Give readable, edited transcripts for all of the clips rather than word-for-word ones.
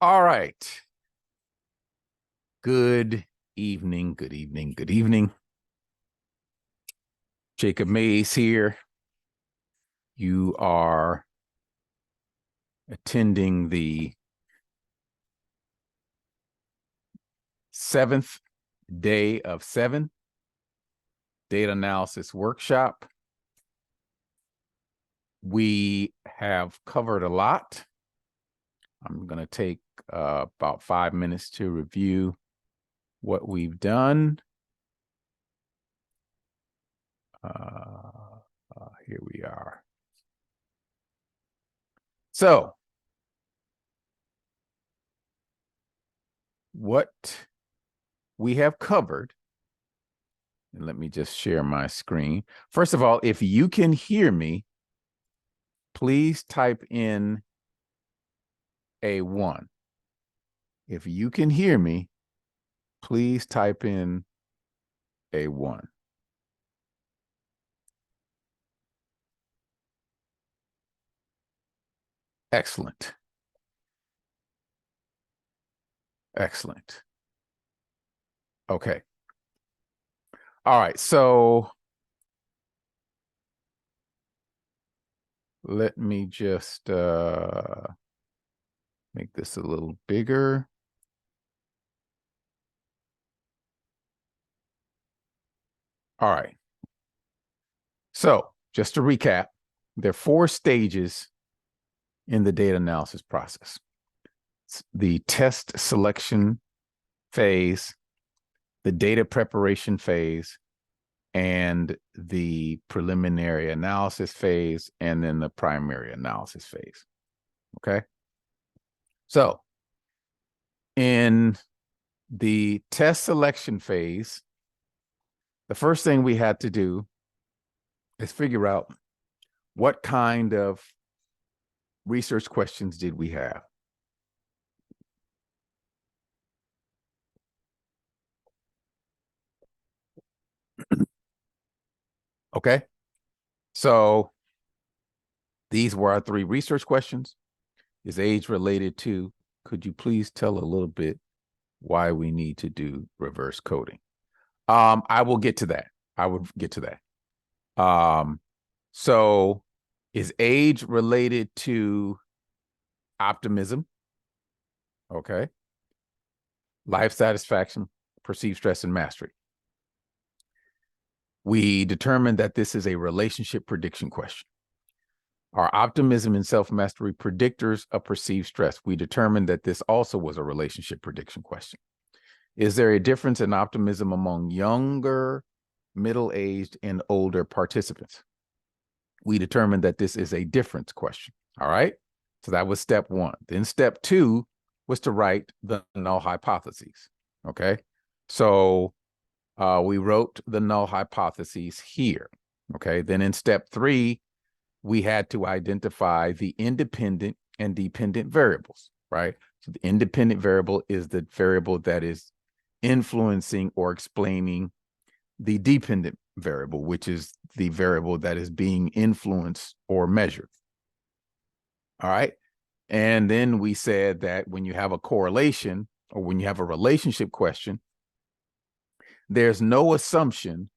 All right. Good evening, good evening, good evening. Jacob Mays here. You are attending the 7th day of 7 data analysis workshop. We have covered a lot. I'm going to take about 5 minutes to review what we've done. Here we are. So, what we have covered, and let me just share my screen. First of all, if you can hear me, please type in A1. If you can hear me, please type in A1. Excellent. Excellent. Okay. All right. So let me just make this a little bigger. All right. So just to recap, there are 4 stages in the data analysis process. It's the test selection phase, the data preparation phase, and the preliminary analysis phase, and then the primary analysis phase. Okay. So in the test selection phase, the first thing we had to do is figure out what kind of research questions did we have. Okay. So these were our 3 research questions. Is age related to? Could you please tell a little bit why we need to do reverse coding? I will get to that. I would get to that. So is age related to optimism? Okay. Life satisfaction, perceived stress, and mastery. We determined that this is a relationship prediction question. Are optimism and self-mastery predictors of perceived stress? We determined that this also was a relationship prediction question. Is there a difference in optimism among younger, middle-aged, and older participants? We determined that this is a difference question. All right. So that was step 1. Then step 2 was to write the null hypotheses. Okay. So we wrote the null hypotheses here. Okay. Then in step 3, we had to identify the independent and dependent variables, right? So the independent variable is the variable that is influencing or explaining the dependent variable, which is the variable that is being influenced or measured. All right. And then we said that when you have a correlation or when you have a relationship question, there's no assumption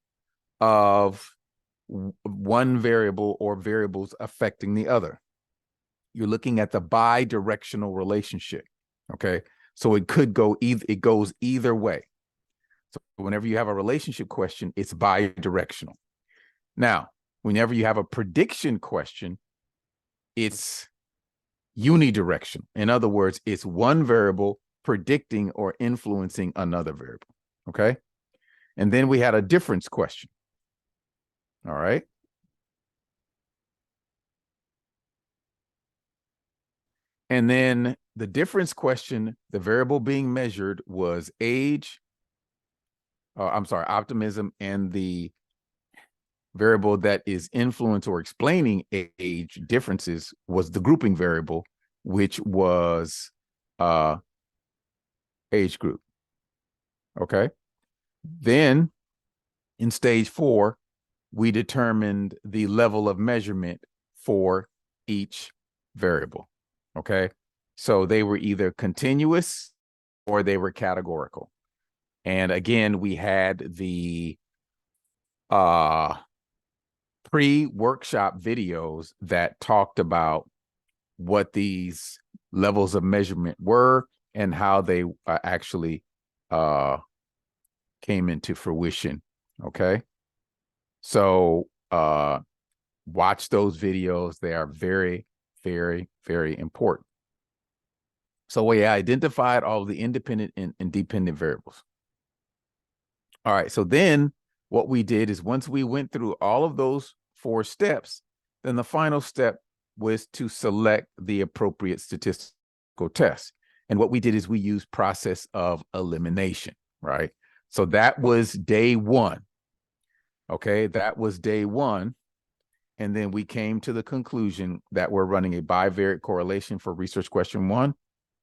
of one variable or variables affecting the other. You're looking at the bi-directional relationship. Okay. So it could go it goes either way. So whenever you have a relationship question, it's bi-directional. Now, whenever you have a prediction question, it's unidirectional. In other words, it's one variable predicting or influencing another variable. Okay. And then we had a difference question. All right. And then the difference question, the variable being measured was age. Optimism, and the variable that is influence or explaining age differences was the grouping variable, which was age group. Okay. Then in stage 4, we determined the level of measurement for each variable. Okay. So they were either continuous or they were categorical. And again, we had the pre-workshop videos that talked about what these levels of measurement were and how they actually came into fruition. Okay. So watch those videos. They are very, very, very important. So we identified all of the independent and dependent variables. All right. So then what we did is once we went through all of those 4 steps, then the final step was to select the appropriate statistical test. And what we did is we used process of elimination, right? So that was day 1. Okay, that was day 1. And then we came to the conclusion that we're running a bivariate correlation for research question 1.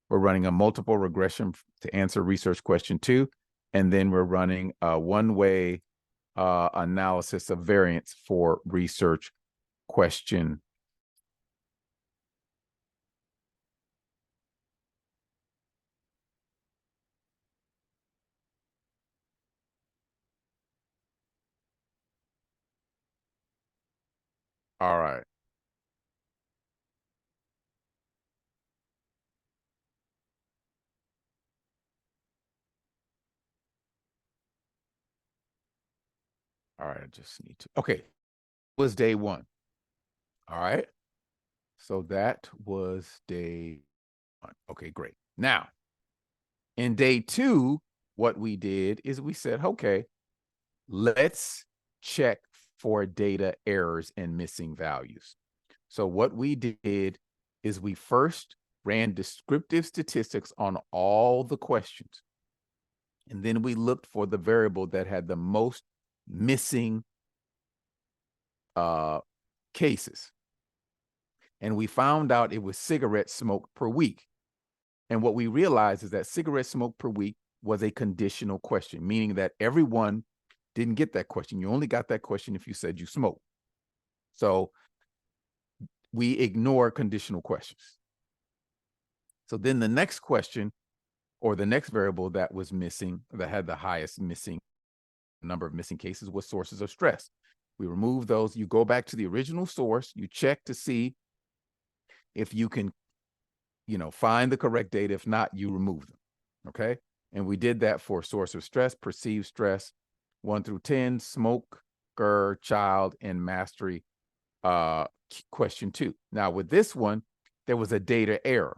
We're running a multiple regression to answer research question 2. And then we're running a one-way analysis of variance for research question. All right. All right. I just need to. Okay. Was day 1. All right. So that was day 1. Okay, great. Now, in day 2, what we did is we said, okay, let's check for data errors and missing values. So what we did is we first ran descriptive statistics on all the questions. And then we looked for the variable that had the most missing cases. And we found out it was cigarette smoke per week. And what we realized is that cigarette smoke per week was a conditional question, meaning that everyone didn't get that question. You only got that question if you said you smoke. So we ignore conditional questions. So then the next question, or the next variable that was missing, that had the highest missing number of missing cases, was sources of stress. We remove those. You go back to the original source. You check to see if you can, find the correct data. If not, you remove them. Okay. And we did that for source of stress, perceived stress, 1 through 10, smoker, child, and mastery question 2. Now with this one, there was a data error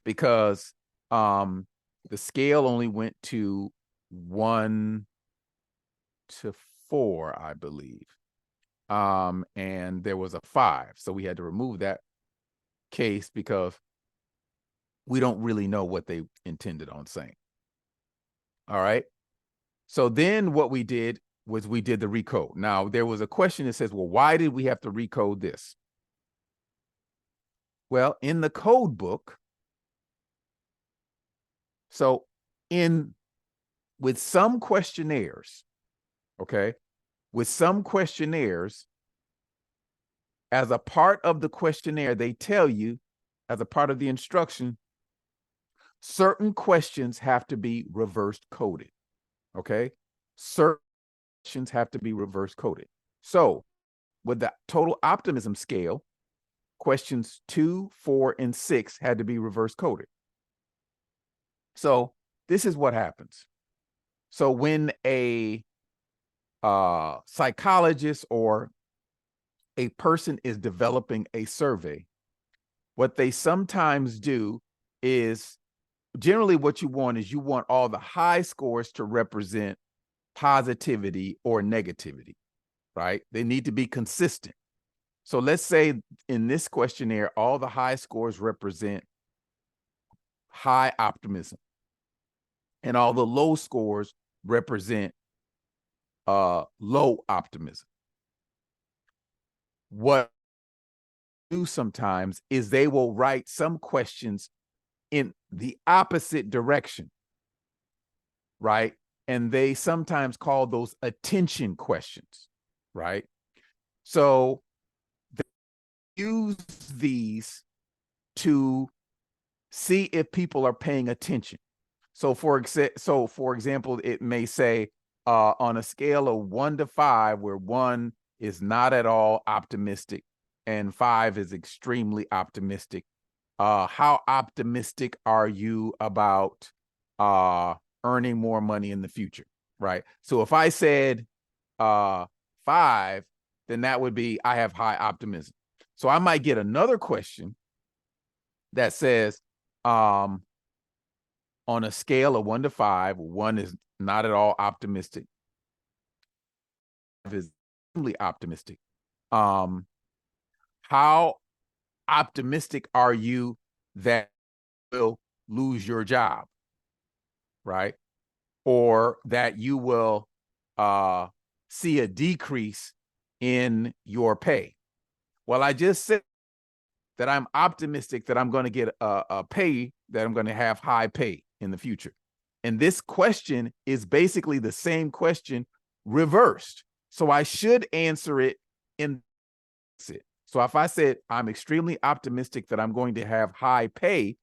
because the scale only went to 1 to 4, I believe. And there was a 5. So we had to remove that case because we don't really know what they intended on saying. All right. So then what we did was we did the recode. Now there was a question that says, well, why did we have to recode this? Well, in the code book, so with some questionnaires, okay, with some questionnaires, as a part of the questionnaire, they tell you, as a part of the instruction, certain questions have to be reverse coded. Okay. Certain questions have to be reverse coded. So with the total optimism scale, questions 2, 4, and 6 had to be reverse coded. So this is what happens. So when a psychologist or a person is developing a survey, what they sometimes do is, generally what you want is you want all the high scores to represent positivity or negativity, right? They need to be consistent. So let's say in this questionnaire, all the high scores represent high optimism and all the low scores represent low optimism. What they do sometimes is they will write some questions in the opposite direction, right? And they sometimes call those attention questions, right? So they use these to see if people are paying attention. So for example, it may say on a scale of 1 to 5, where 1 is not at all optimistic and 5 is extremely optimistic. How optimistic are you about earning more money in the future, right? So if I said 5, then that would be I have high optimism. So I might get another question that says, on a scale of 1 to 5, 1 is not at all optimistic, 5 is extremely optimistic. How optimistic are you that you will lose your job, right? Or that you will see a decrease in your pay? Well, I just said that I'm optimistic that I'm going to get a pay, that I'm going to have high pay in the future. And this question is basically the same question reversed. So I should answer it in it. So if I said I'm extremely optimistic that I'm going to have high pay,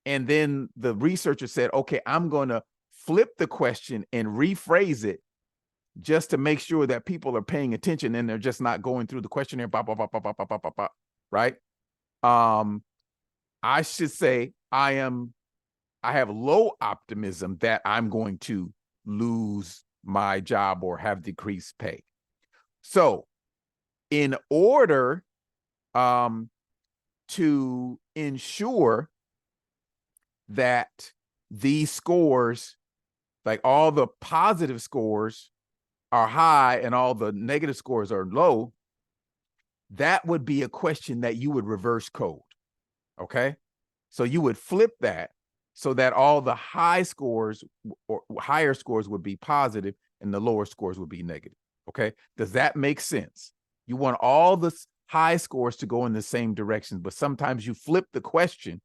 and then the researcher said, okay, I'm going to flip the question and rephrase it just to make sure that people are paying attention and they're just not going through the questionnaire, bop, bop, bop, bop, bop, bop, bop, bop, right? I should say I have low optimism that I'm going to lose my job or have decreased pay. So in order to ensure that these scores, like all the positive scores, are high and all the negative scores are low, that would be a question that you would reverse code. Okay. So you would flip that so that all the high scores or higher scores would be positive and the lower scores would be negative. Okay. Does that make sense? You want all the high scores to go in the same direction, but sometimes you flip the question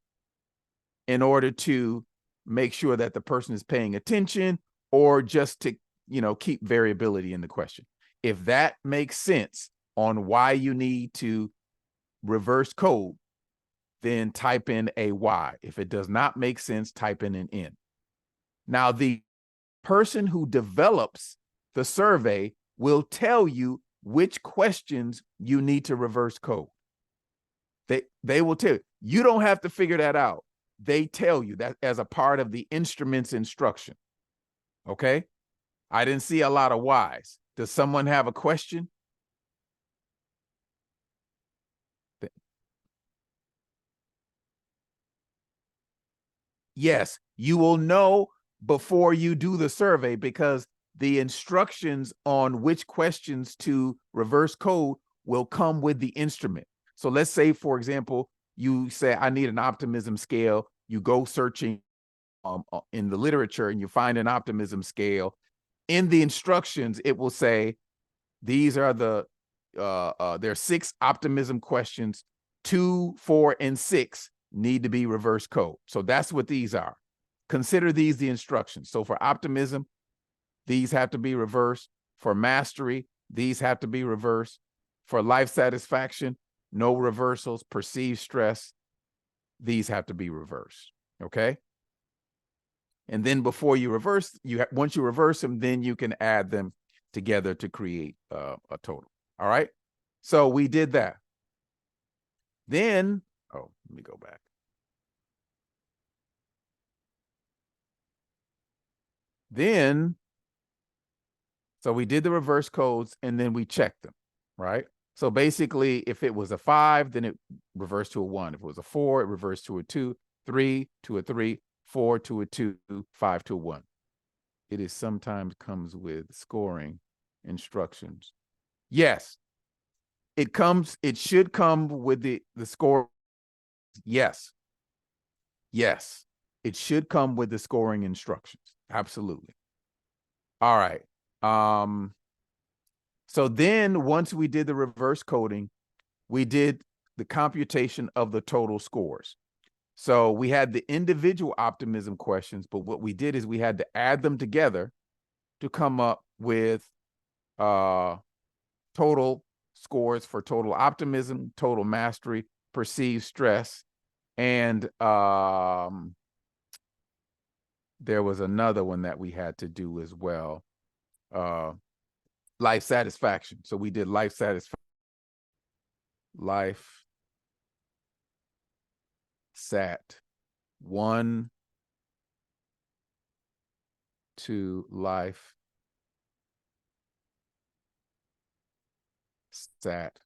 in order to make sure that the person is paying attention, or just to, keep variability in the question. If that makes sense on why you need to reverse code, then type in a Y. If it does not make sense, type in an N. Now, the person who develops the survey will tell you which questions you need to reverse code. They will tell you. You don't have to figure that out. They tell you that as a part of the instrument's instruction. Okay? I didn't see a lot of Ys. Does someone have a question? Yes, you will know before you do the survey, because the instructions on which questions to reverse code will come with the instrument. So let's say, for example, you say, I need an optimism scale. You go searching in the literature and you find an optimism scale. In the instructions, it will say, these are there are 6 optimism questions, 2, 4, and 6 need to be reverse code. So that's what these are. Consider these the instructions. So for optimism, these have to be reversed. For mastery, these have to be reversed. For life satisfaction, no reversals. Perceived stress, these have to be reversed. Okay. And then before you reverse, once you reverse them, then you can add them together to create a total. All right. So we did that. Then, let me go back. Then, so we did the reverse codes and then we checked them, right? So basically, if it was a 5, then it reversed to a 1. If it was a 4, it reversed to a 2, 3 to a 3, 4 to a 2, 5 to a 1. It is sometimes comes with scoring instructions. Yes, it should come with the score. Yes. Yes, it should come with the scoring instructions. Absolutely. All right. So then once we did the reverse coding, we did the computation of the total scores. So we had the individual optimism questions, but what we did is we had to add them together to come up with total scores for total optimism, total mastery, perceived stress, And there was another one that we had to do as well. Life satisfaction. So we did life satisfaction. Life sat 1 to life sat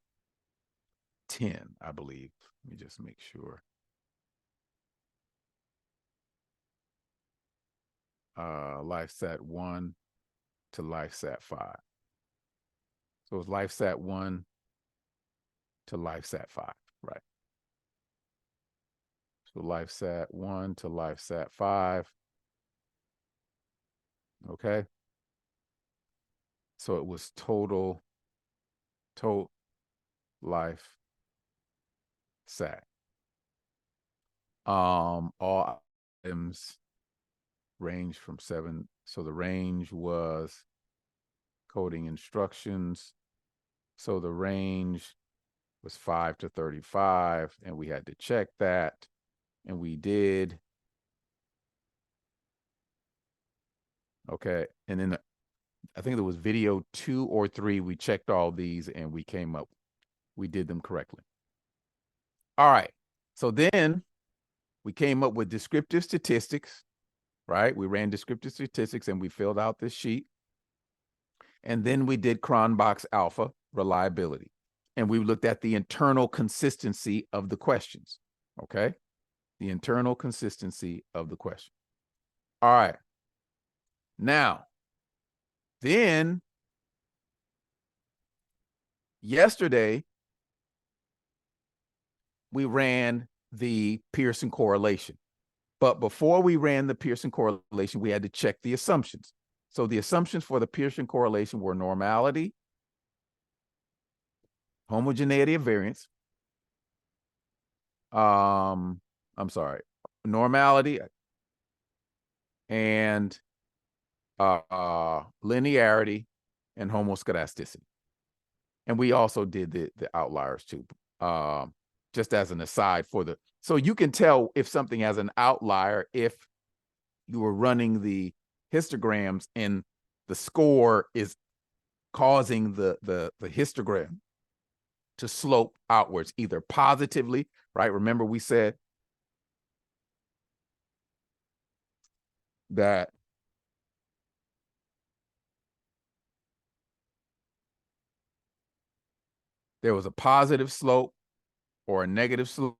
10, I believe. Let me just make sure. Life sat 1 to life sat 5. So it was life sat 1 to life sat 5, right? So life sat 1 to life sat 5. Okay. So it was total life sat. All items range from 7. So the range was coding instructions. So the range was 5 to 35, and we had to check that, and we did. Okay, and then I think there was video 2 or 3. We checked all these, and we came up. We did them correctly. All right, so then we came up with descriptive statistics, right? We ran descriptive statistics, and we filled out this sheet. And then we did Cronbach's alpha, reliability. And we looked at the internal consistency of the questions, okay? The internal consistency of the question. All right. Now, then yesterday, we ran the Pearson correlation. But before we ran the Pearson correlation, we had to check the assumptions. So the assumptions for the Pearson correlation were normality, homogeneity of variance. I'm sorry, normality and linearity and homoscedasticity. And we also did the outliers too, just as an aside for the, so you can tell if something has an outlier if you were running the histograms and the score is causing the histogram to slope outwards, either positively, right? Remember we said that there was a positive slope or a negative slope,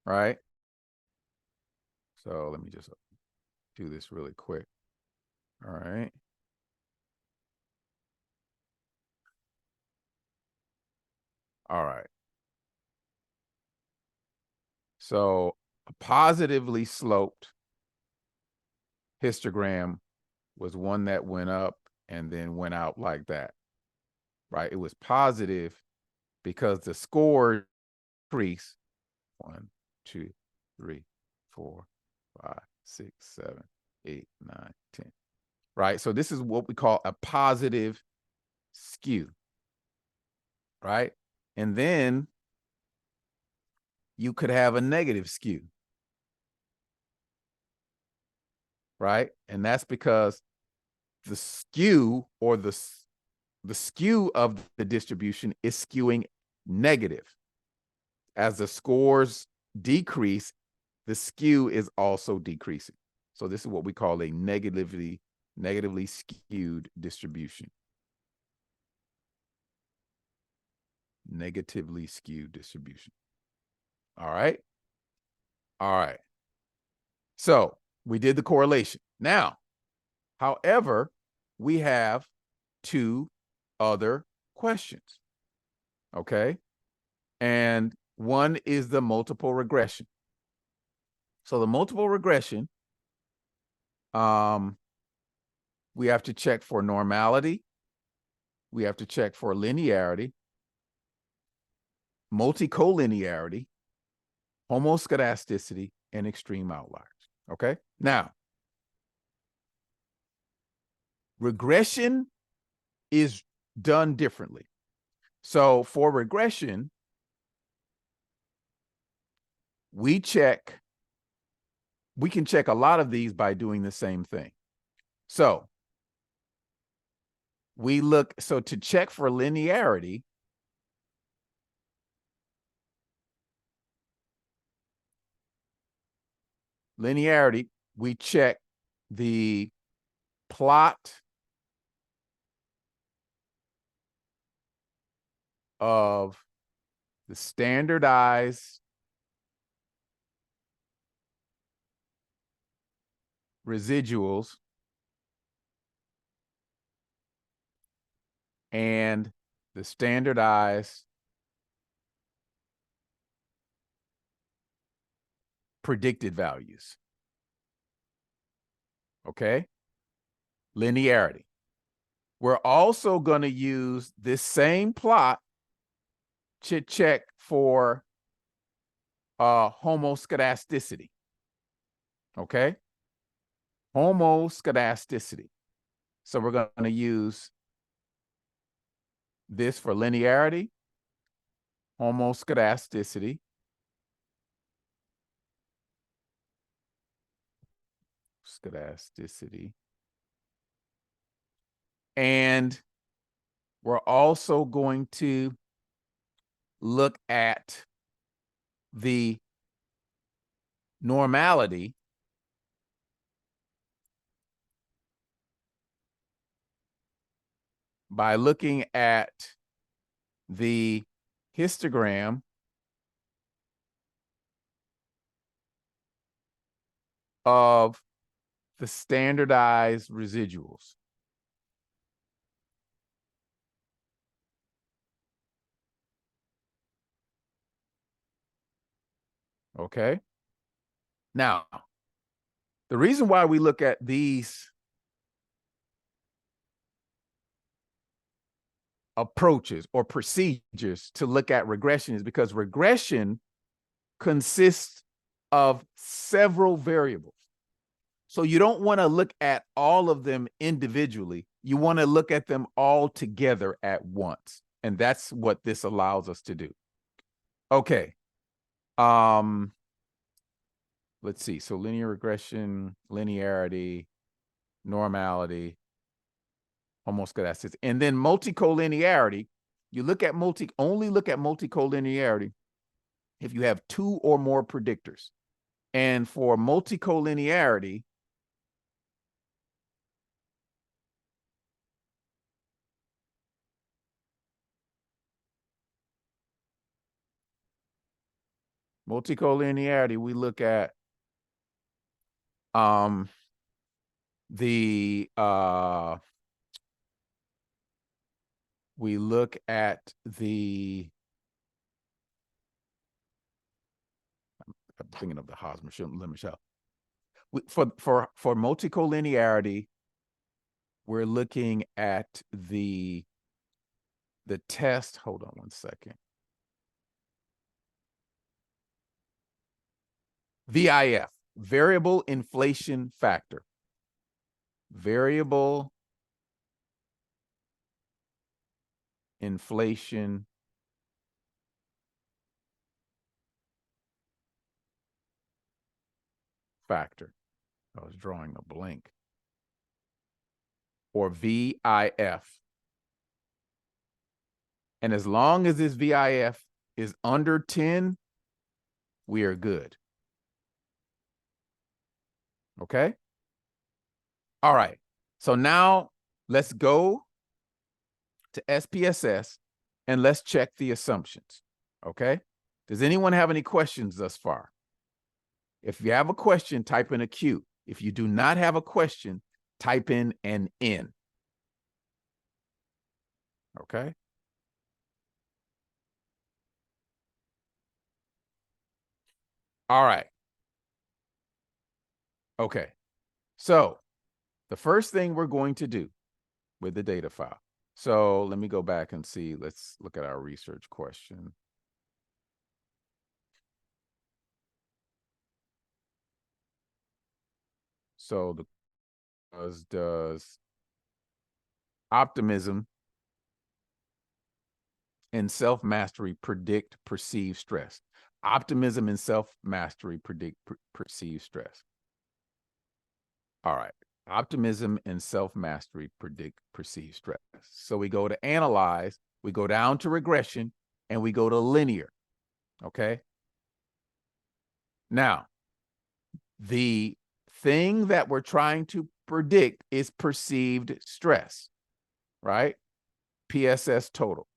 right? So let me just do this really quick. All right. All right. So a positively sloped histogram was one that went up and then went out like that, right? It was positive because the score increased 1, 2, 3, 4, 5, 6, 7, 8, 9, 10, right? So this is what we call a positive skew, right? And then you could have a negative skew, right? And that's because the skew or the skew of the distribution is skewing negative. As the scores decrease, the skew is also decreasing. So this is what we call a negatively skewed distribution. Negatively skewed distribution. All right. All right. So we did the correlation. Now, however, we have 2 other questions. Okay. And one is the multiple regression. So the multiple regression, we have to check for normality. We have to check for linearity, multicollinearity, homoscedasticity, and extreme outliers. Okay. Now, regression is done differently. So for regression, we can check a lot of these by doing the same thing. So to check for linearity, we check the plot of the standardized residuals and the standardized predicted values. Okay? Linearity. We're also going to use this same plot to check for homoscedasticity. Okay? Homoscedasticity. So we're going to use this for linearity, homoscedasticity, and we're also going to look at the normality by looking at the histogram of the standardized residuals. Okay. Now, the reason why we look at these approaches or procedures to look at regression is because regression consists of several variables. So you don't want to look at all of them individually. You want to look at them all together at once. And that's what this allows us to do. Okay. Let's see. So linear regression, linearity, normality, homoscedasticity, and then multicollinearity. You only look at multicollinearity if you have two or more predictors. And for multicollinearity, we look at I'm thinking of the Hausman-Michel. For multicollinearity, we're looking at the test. Hold on one second. VIF, variable inflation factor. Variable inflation factor. I was drawing a blank. Or VIF. And as long as this VIF is under 10, we are good. Okay? All right. So now let's go to SPSS and let's check the assumptions. Okay? Does anyone have any questions thus far? If you have a question, type in a Q. If you do not have a question, type in an N. Okay? All right. Okay. So the first thing we're going to do with the data file. So let me go back and see. Let's look at our research question. So does optimism and self-mastery predict perceived stress? Optimism and self-mastery predict perceived stress. All right. Optimism and self-mastery predict perceived stress. So we go to analyze, we go down to regression, and we go to linear. Okay. Now, the thing that we're trying to predict is perceived stress, right? PSS total.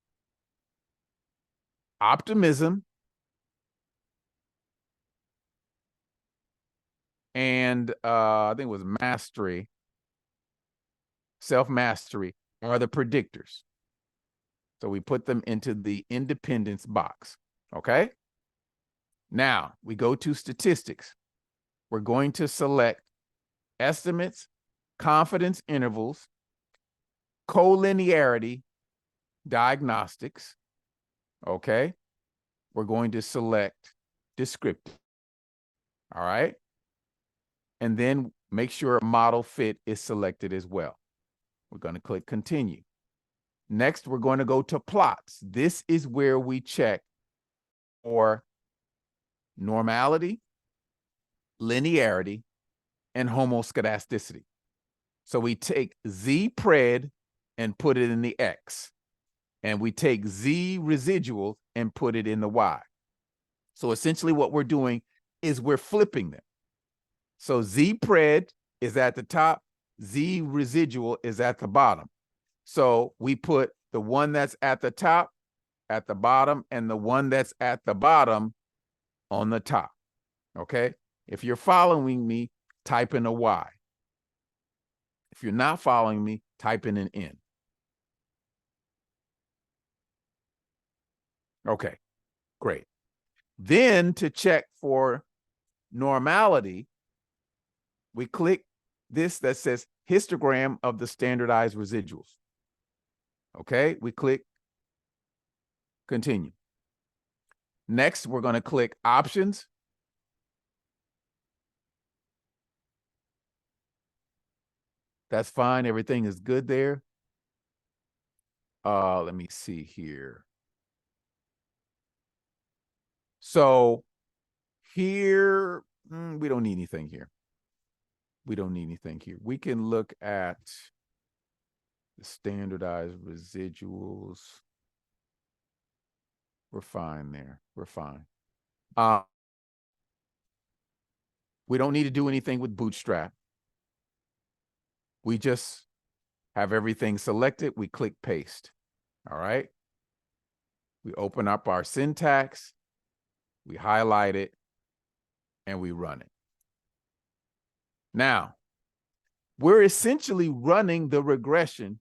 Optimism and I think it was mastery, self-mastery are the predictors. So we put them into the independence box, okay? Now we go to statistics. We're going to select estimates, confidence intervals, collinearity, diagnostics, okay? We're going to select descriptive, all right? And then make sure model fit is selected as well. We're going to click continue. Next, we're going to go to plots. This is where we check for normality, linearity, and homoscedasticity. So we take Z-pred and put it in the X, and we take Z residual and put it in the Y. So essentially what we're doing is we're flipping them. So Z-pred is at the top, Z residual is at the bottom. So we put the one that's at the top at the bottom and the one that's at the bottom on the top, okay? If you're following me, type in a Y. If you're not following me, type in an N. Okay, great. Then to check for normality, we click this that says histogram of the standardized residuals. Okay, we click continue. Next, we're going to click options. That's fine. Everything is good there. Let me see here. So here, we don't need anything here. We don't need anything here. We can look at the standardized residuals. We're fine there. We're fine. We don't need to do anything with Bootstrap. We just have everything selected. We click paste. All right. We open up our syntax. We highlight it and we run it. Now, we're essentially running the regression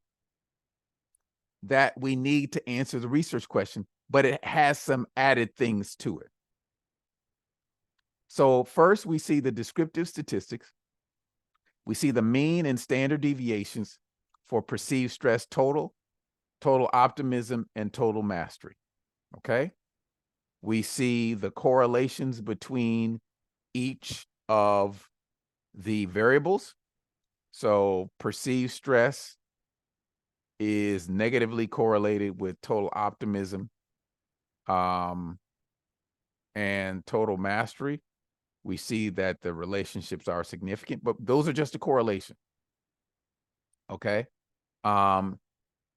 that we need to answer the research question, but it has some added things to it. So first we see the descriptive statistics. We see the mean and standard deviations for perceived stress total, total optimism, and total mastery, okay? We see the correlations between each of the variables. So perceived stress is negatively correlated with total optimism and total mastery. We see that the relationships are significant, but those are just a correlation. Okay. But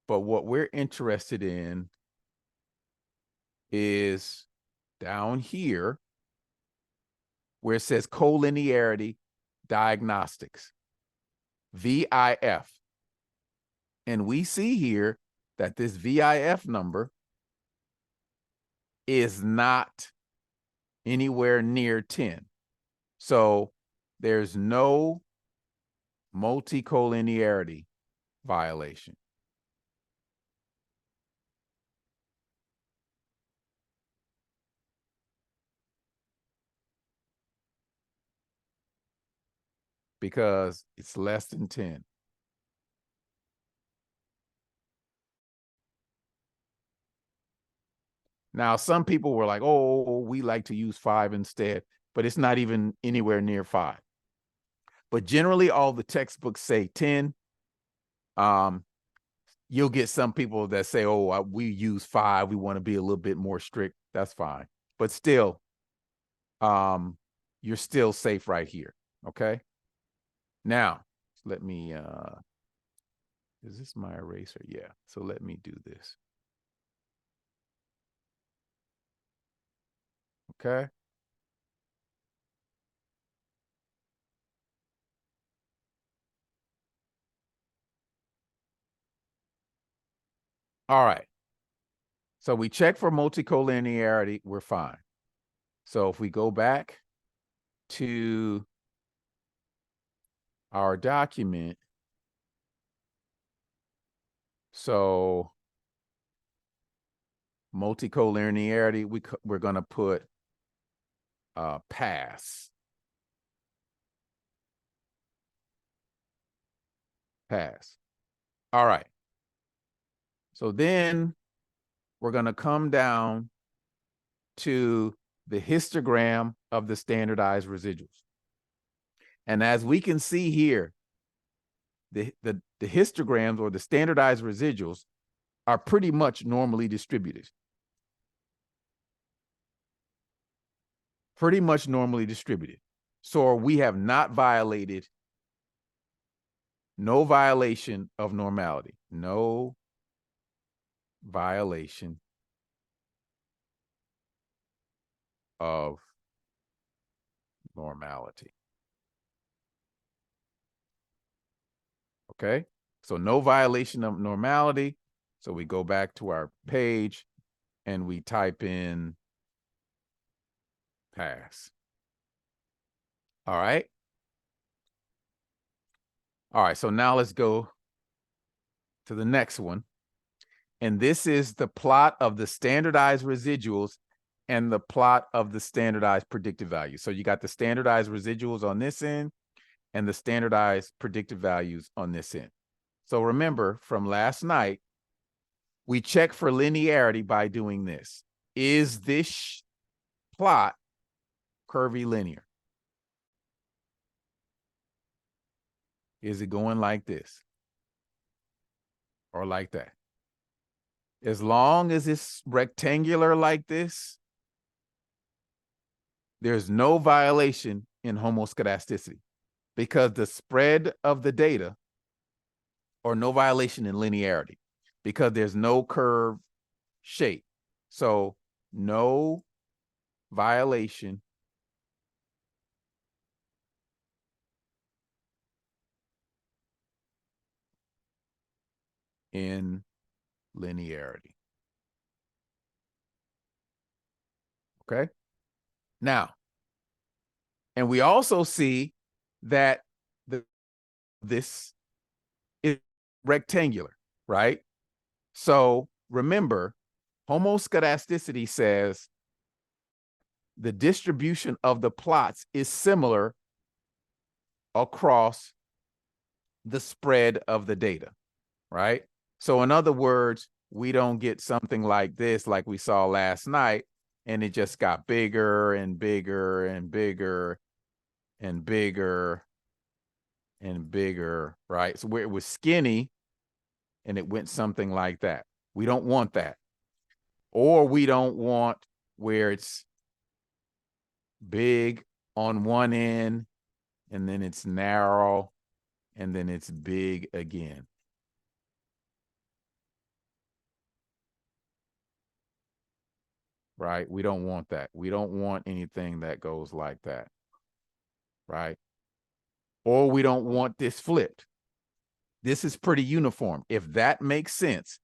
what we're interested in is down here where it says collinearity diagnostics, VIF. And we see here that this VIF number is not anywhere near 10. So there's no multicollinearity violation. Because it's less than 10. Now, some people were like, oh, we like to use 5 instead, but it's not even anywhere near 5. But generally, all the textbooks say 10. You'll get some people that say, oh, we use 5. We want to be a little bit more strict. That's fine. But still, you're still safe right here. Okay. Now, let me, is this my eraser? Yeah. So let me do this. Okay. All right. So we check for multicollinearity, we're fine. So if we go back to our document, so multicollinearity, we're going to put pass. Pass. All right. So then we're going to come down to the histogram of the standardized residuals. And as we can see here, the histograms or the standardized residuals are pretty much normally distributed. Pretty much normally distributed. So we have not violated, no violation of normality. No violation of normality. Okay, so no violation of normality. So we go back to our page and we type in pass. All right. All right, so now let's go to the next one. And this is the plot of the standardized residuals and the plot of the standardized predictive values. So you got the standardized residuals on this end and the standardized predictive values on this end. So remember from last night, we check for linearity by doing this. Is this plot curvilinear? Is it going like this or like that? As long as it's rectangular like this, there's no violation in homoscedasticity because the spread of the data, or no violation in linearity because there's no curve shape. So no violation in linearity. Okay. Now, and we also see that this is rectangular, right? So remember, homoscedasticity says the distribution of the plots is similar across the spread of the data, right? So in other words, we don't get something like this, like we saw last night, and it just got bigger and bigger and bigger and bigger and bigger, right? So where it was skinny and it went something like that. We don't want that. Or we don't want where it's big on one end and then it's narrow and then it's big again. Right? We don't want that. We don't want anything that goes like that. Right? Or we don't want this flipped. This is pretty uniform. If that makes sense,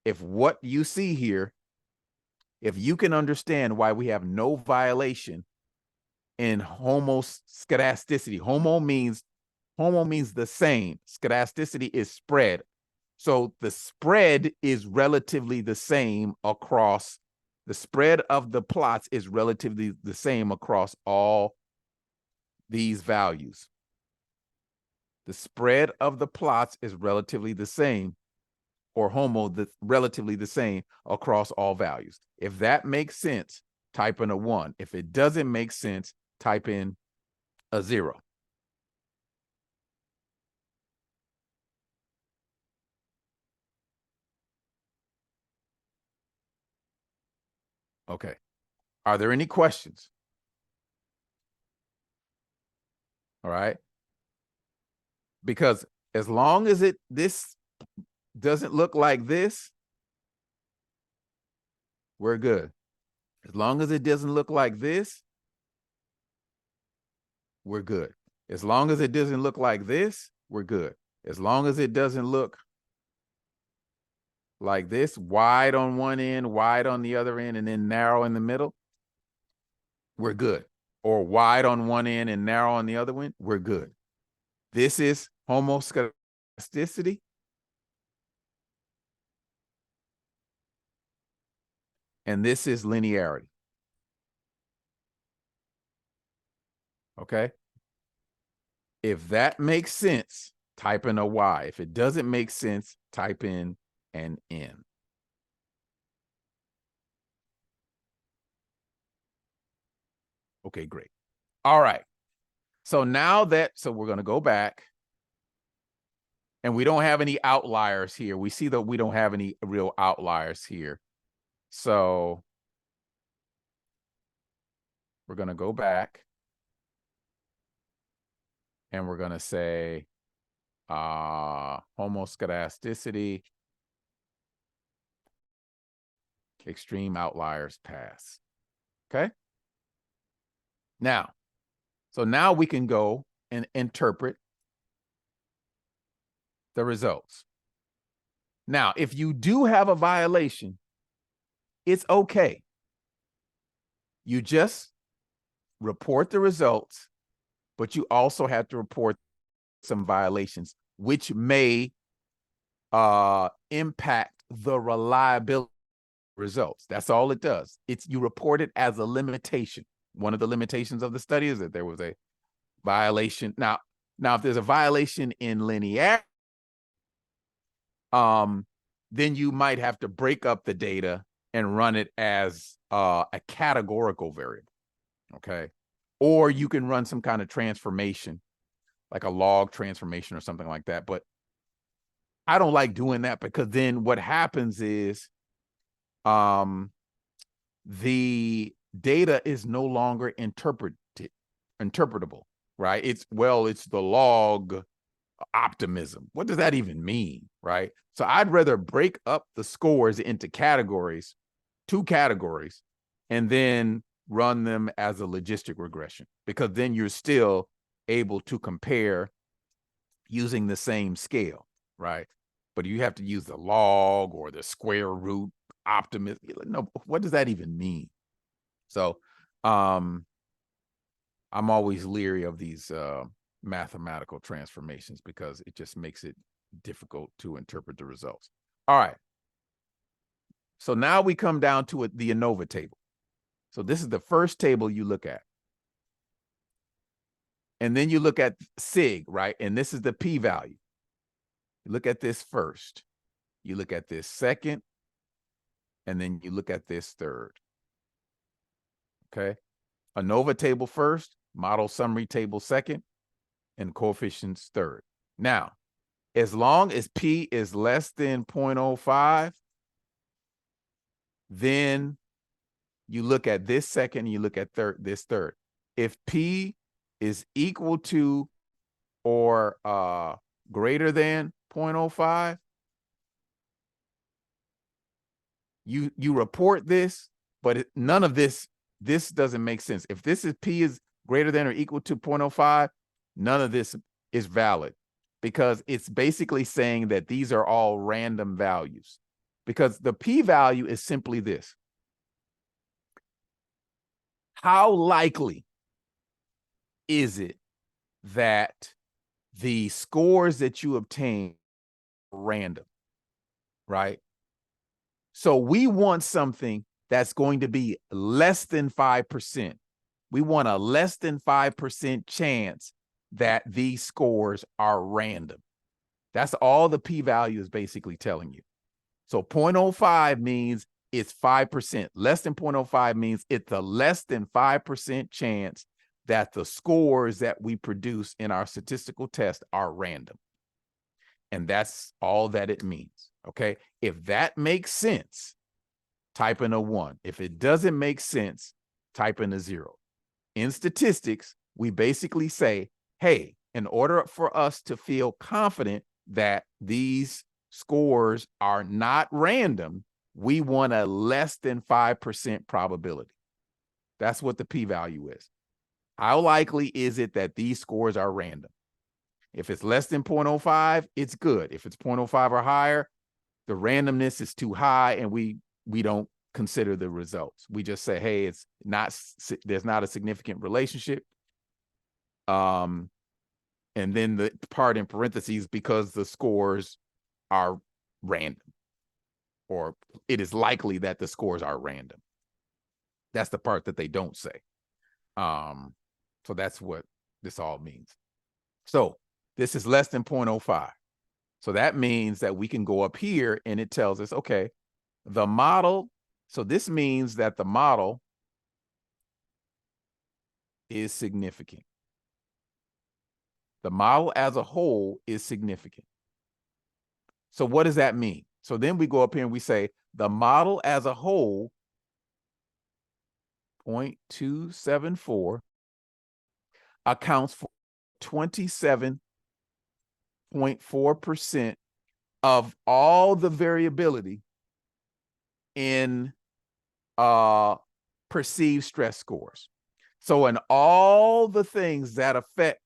if what you see here, if you can understand why we have no violation in homoscedasticity, homo means the same. Scedasticity is spread. So the spread is relatively the same across, the spread of the plots is relatively the same across all these values. The spread of the plots is relatively the same, or relatively the same across all values. If that makes sense, type in a 1. If it doesn't make sense, type in a 0. Okay. Are there any questions? All right. Because as long as this doesn't look like this, we're good. As long as it doesn't look like this, we're good. As long as it doesn't look like this, we're good. As long as it doesn't look like this, wide on one end, wide on the other end, and then narrow in the middle, we're good. Or wide on one end and narrow on the other one, we're good. This is homoscedasticity. And this is linearity. Okay? If that makes sense, type in a Y. If it doesn't make sense, type in an N. Okay, great. All right. So now so we're going to go back. And we don't have any outliers here. We see that we don't have any real outliers here. So we're going to go back. And we're going to say homoscedasticity, extreme outliers pass. Okay? Now, so now we can go and interpret the results. Now, if you do have a violation, it's okay. You just report the results, but you also have to report some violations, which may impact the reliability results. That's all it does. You report it as a limitation. One of the limitations of the study is that there was a violation. Now, if there's a violation in linearity, then you might have to break up the data and run it as a categorical variable. Okay. Or you can run some kind of transformation, like a log transformation or something like that. But I don't like doing that, because then what happens is the data is no longer interpretable, right? It's the log optimism. What does that even mean, right? So I'd rather break up the scores into categories, 2 categories, and then run them as a logistic regression, because then you're still able to compare using the same scale, right? But you have to use the log or the square root optimism. No, what does that even mean? So I'm always leery of these mathematical transformations, because it just makes it difficult to interpret the results. All right. So now we come down to the ANOVA table. So this is the first table you look at. And then you look at SIG, right? And this is the p-value. You look at this first. You look at this second. And then you look at this third. Okay. ANOVA table first, model summary table second, and coefficients third. Now, as long as P is less than 0.05, then you look at this second, and you look at this third. If P is equal to or greater than 0.05, you report this, but none of this doesn't make sense. If this is P is greater than or equal to 0.05, none of this is valid, because it's basically saying that these are all random values, because the p-value is simply this. How likely is it that the scores that you obtain are random, right? So we want something that's going to be less than 5%. We want a less than 5% chance that these scores are random. That's all the p-value is basically telling you. So 0.05 means it's 5%. Less than 0.05 means it's a less than 5% chance that the scores that we produce in our statistical test are random. And that's all that it means, okay? If that makes sense, type in a 1. If it doesn't make sense, type in a 0. In statistics, we basically say, hey, in order for us to feel confident that these scores are not random, we want a less than 5% probability. That's what the p-value is. How likely is it that these scores are random? If it's less than 0.05, it's good. If it's 0.05 or higher, the randomness is too high and we don't consider the results. We just say, hey, it's not, there's not a significant relationship. And then the part in parentheses, because the scores are random, or it is likely that the scores are random. That's the part that they don't say. So that's what this all means. So this is less than 0.05. So that means that we can go up here and it tells us, okay, the model. So this means that the model is significant. The model as a whole is significant. So what does that mean? So then we go up here and we say the model as a whole, 0.274, accounts for 27.4% of all the variability in perceived stress scores. So in all the things that affect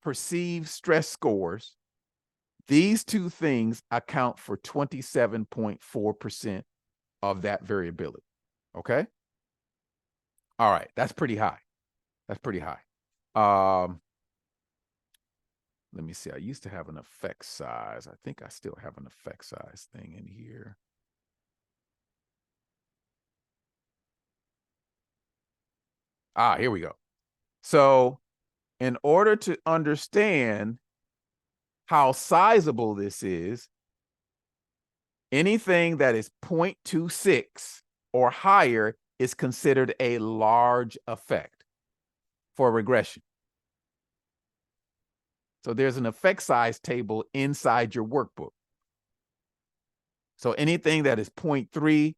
perceived stress scores, these two things account for 27.4% of that variability. Okay. All right. That's pretty high. That's pretty high. Let me see. I used to have an effect size. I think I still have an effect size thing in here. Here we go. So in order to understand how sizable this is, anything that is 0.26 or higher is considered a large effect for regression. So there's an effect size table inside your workbook. So anything that is 0.3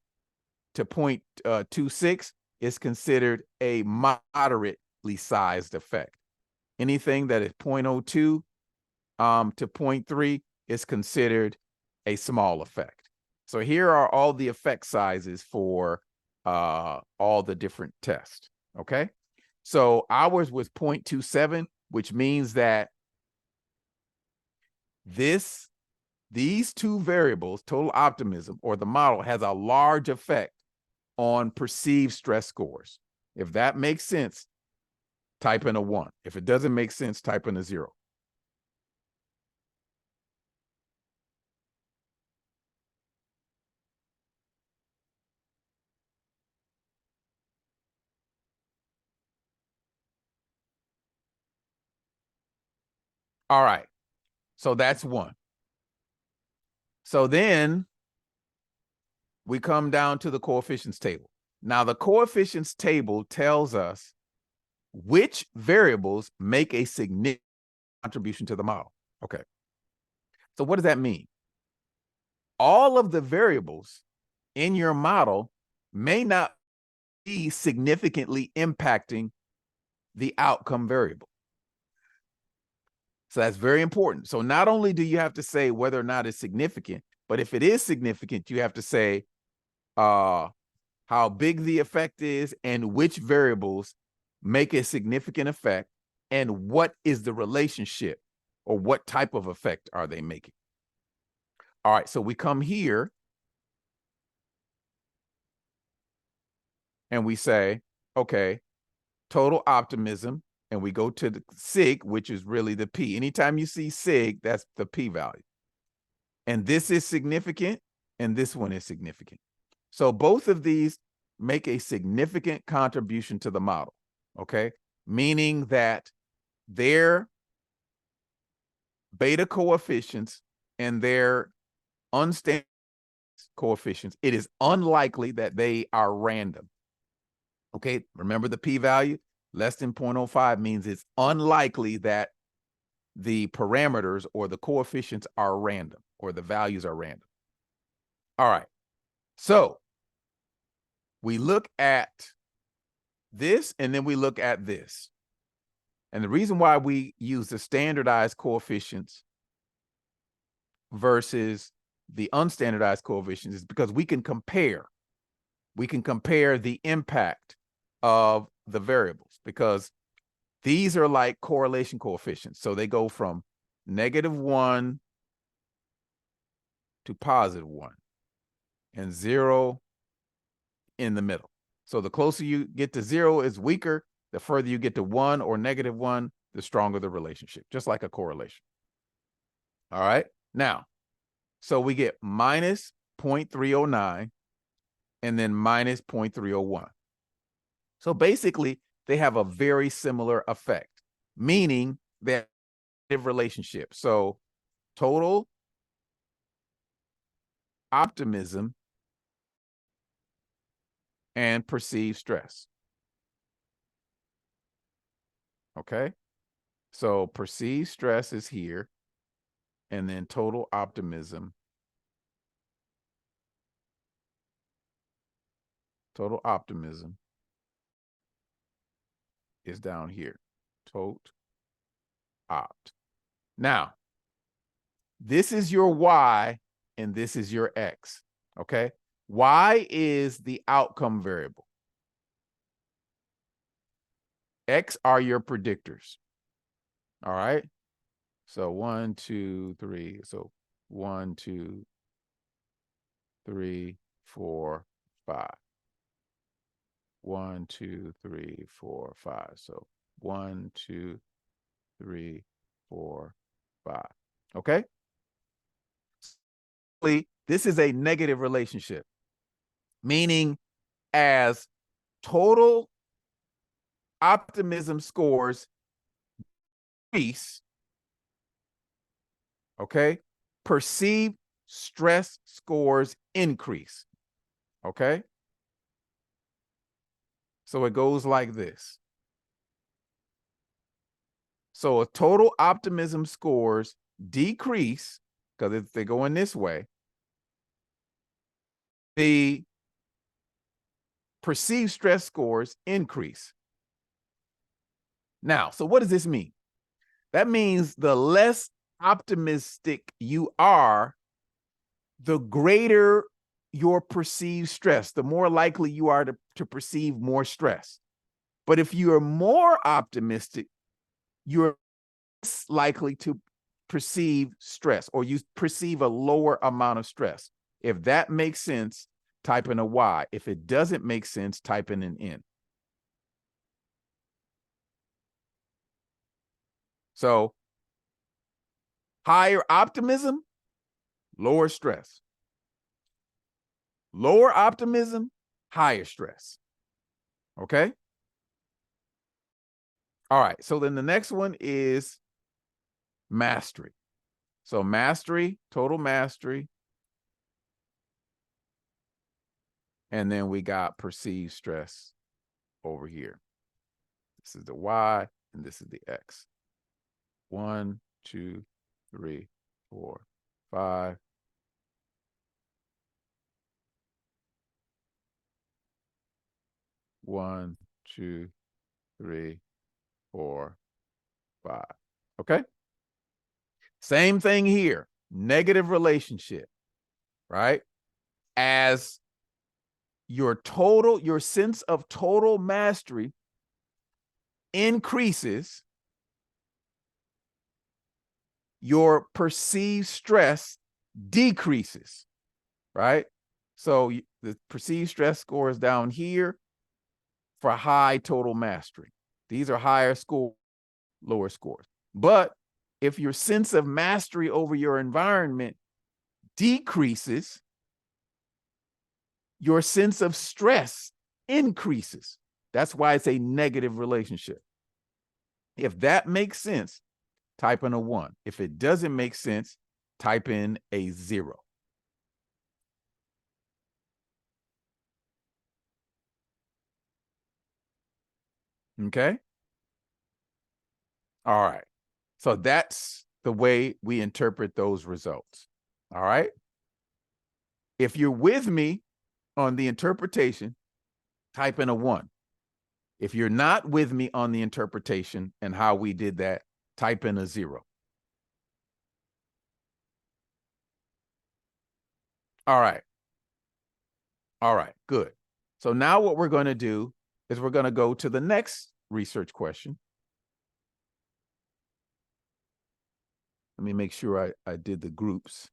to 0.26 is considered a moderately sized effect. Anything that is 0.02 to 0.3 is considered a small effect. So here are all the effect sizes for all the different tests. Okay. So ours was 0.27, which means that these two variables, total optimism or the model, has a large effect on perceived stress scores. If that makes sense, type in a 1. If it doesn't make sense, type in a 0. All right. So that's 1. So then we come down to the coefficients table. Now, the coefficients table tells us which variables make a significant contribution to the model. Okay. So what does that mean? All of the variables in your model may not be significantly impacting the outcome variable. So that's very important. So not only do you have to say whether or not it's significant, but if it is significant, you have to say how big the effect is and which variables make a significant effect and what is the relationship or what type of effect are they making. All right, so we come here and we say, okay, total optimism, and we go to the sig, which is really the P. Anytime you see sig, that's the P value. And this is significant, and this one is significant. So both of these make a significant contribution to the model, okay? Meaning that their beta coefficients and their unstandard coefficients, it is unlikely that they are random. Okay, remember the p-value? Less than 0.05 means it's unlikely that the parameters or the coefficients are random or the values are random. All right, so we look at this and then we look at this. And the reason why we use the standardized coefficients versus the unstandardized coefficients is because we can compare. We can compare the impact of the variables because these are like correlation coefficients. So they go from -1 to +1 and 0 in the middle. So the closer you get to 0 is weaker. The further you get to 1 or -1, the stronger the relationship, just like a correlation. All right. Now, so we get minus 0.309 and then minus 0.301. So basically, they have a very similar effect, meaning that relationship. So total optimism and perceived stress. Okay. So perceived stress is here, and then total optimism. Total optimism is down here. Tot opt. Now, this is your Y and this is your X. Okay. Y is the outcome variable. X are your predictors. All right. So 1, 2, 3. So 1, 2, 3, 4, 5. 1, 2, 3, 4, 5. So 1, 2, 3, 4, 5. Okay. This is a negative relationship, meaning as total optimism scores increase, okay, perceived stress scores increase. Okay. So it goes like this. So if total optimism scores decrease, because if they go in this way, the perceived stress scores increase. Now, so what does this mean? That means the less optimistic you are, the greater your perceived stress, the more likely you are to perceive more stress. But if you are more optimistic, you're less likely to perceive stress, or you perceive a lower amount of stress. If that makes sense, type in a Y. If it doesn't make sense, type in an N. So higher optimism, lower stress. Lower optimism, higher stress. Okay. All right. So then the next one is mastery. So mastery, total mastery. And then we got perceived stress over here. This is the Y and this is the X. 1, 2, 3, 4, 5. 1, 2, 3, 4, 5. Okay. Same thing here. Negative relationship, right? As your sense of total mastery increases, your perceived stress decreases, right? So the perceived stress score is down here for high total mastery. These are higher score, lower scores. But if your sense of mastery over your environment decreases, your sense of stress increases. That's why it's a negative relationship. If that makes sense, type in a 1. If it doesn't make sense, type in a 0. Okay. All right. So that's the way we interpret those results. All right. If you're with me on the interpretation, type in a 1. If you're not with me on the interpretation and how we did that, type in a 0. All right. All right, good. So now what we're going to do is we're going to go to the next research question. Let me make sure I did the groups.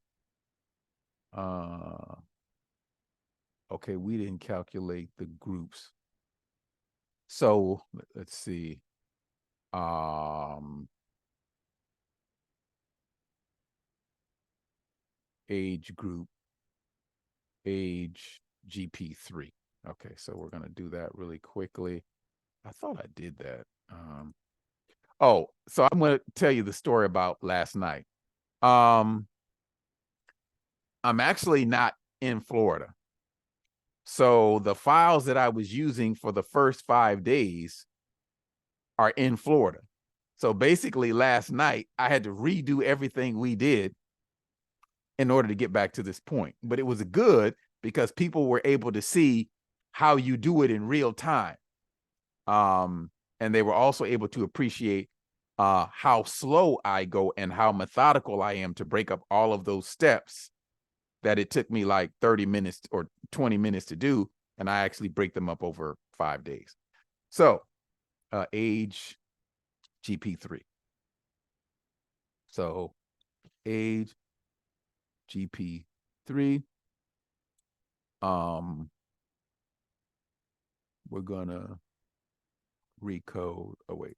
Okay, we didn't calculate the groups. So let's see. Age group, age GP3. Okay, so we're going to do that really quickly. I thought I did that. Oh, so I'm going to tell you the story about last night. I'm actually not in Florida. So the files that I was using for the first 5 days are in Florida. So basically last night I had to redo everything we did in order to get back to this point. But it was good because people were able to see how you do it in real time. And they were also able to appreciate how slow I go and how methodical I am to break up all of those steps that it took me like 30 minutes or 20 minutes to do. And I actually break them up over 5 days. So age GP3. So age GP3. We're gonna recode. Oh wait.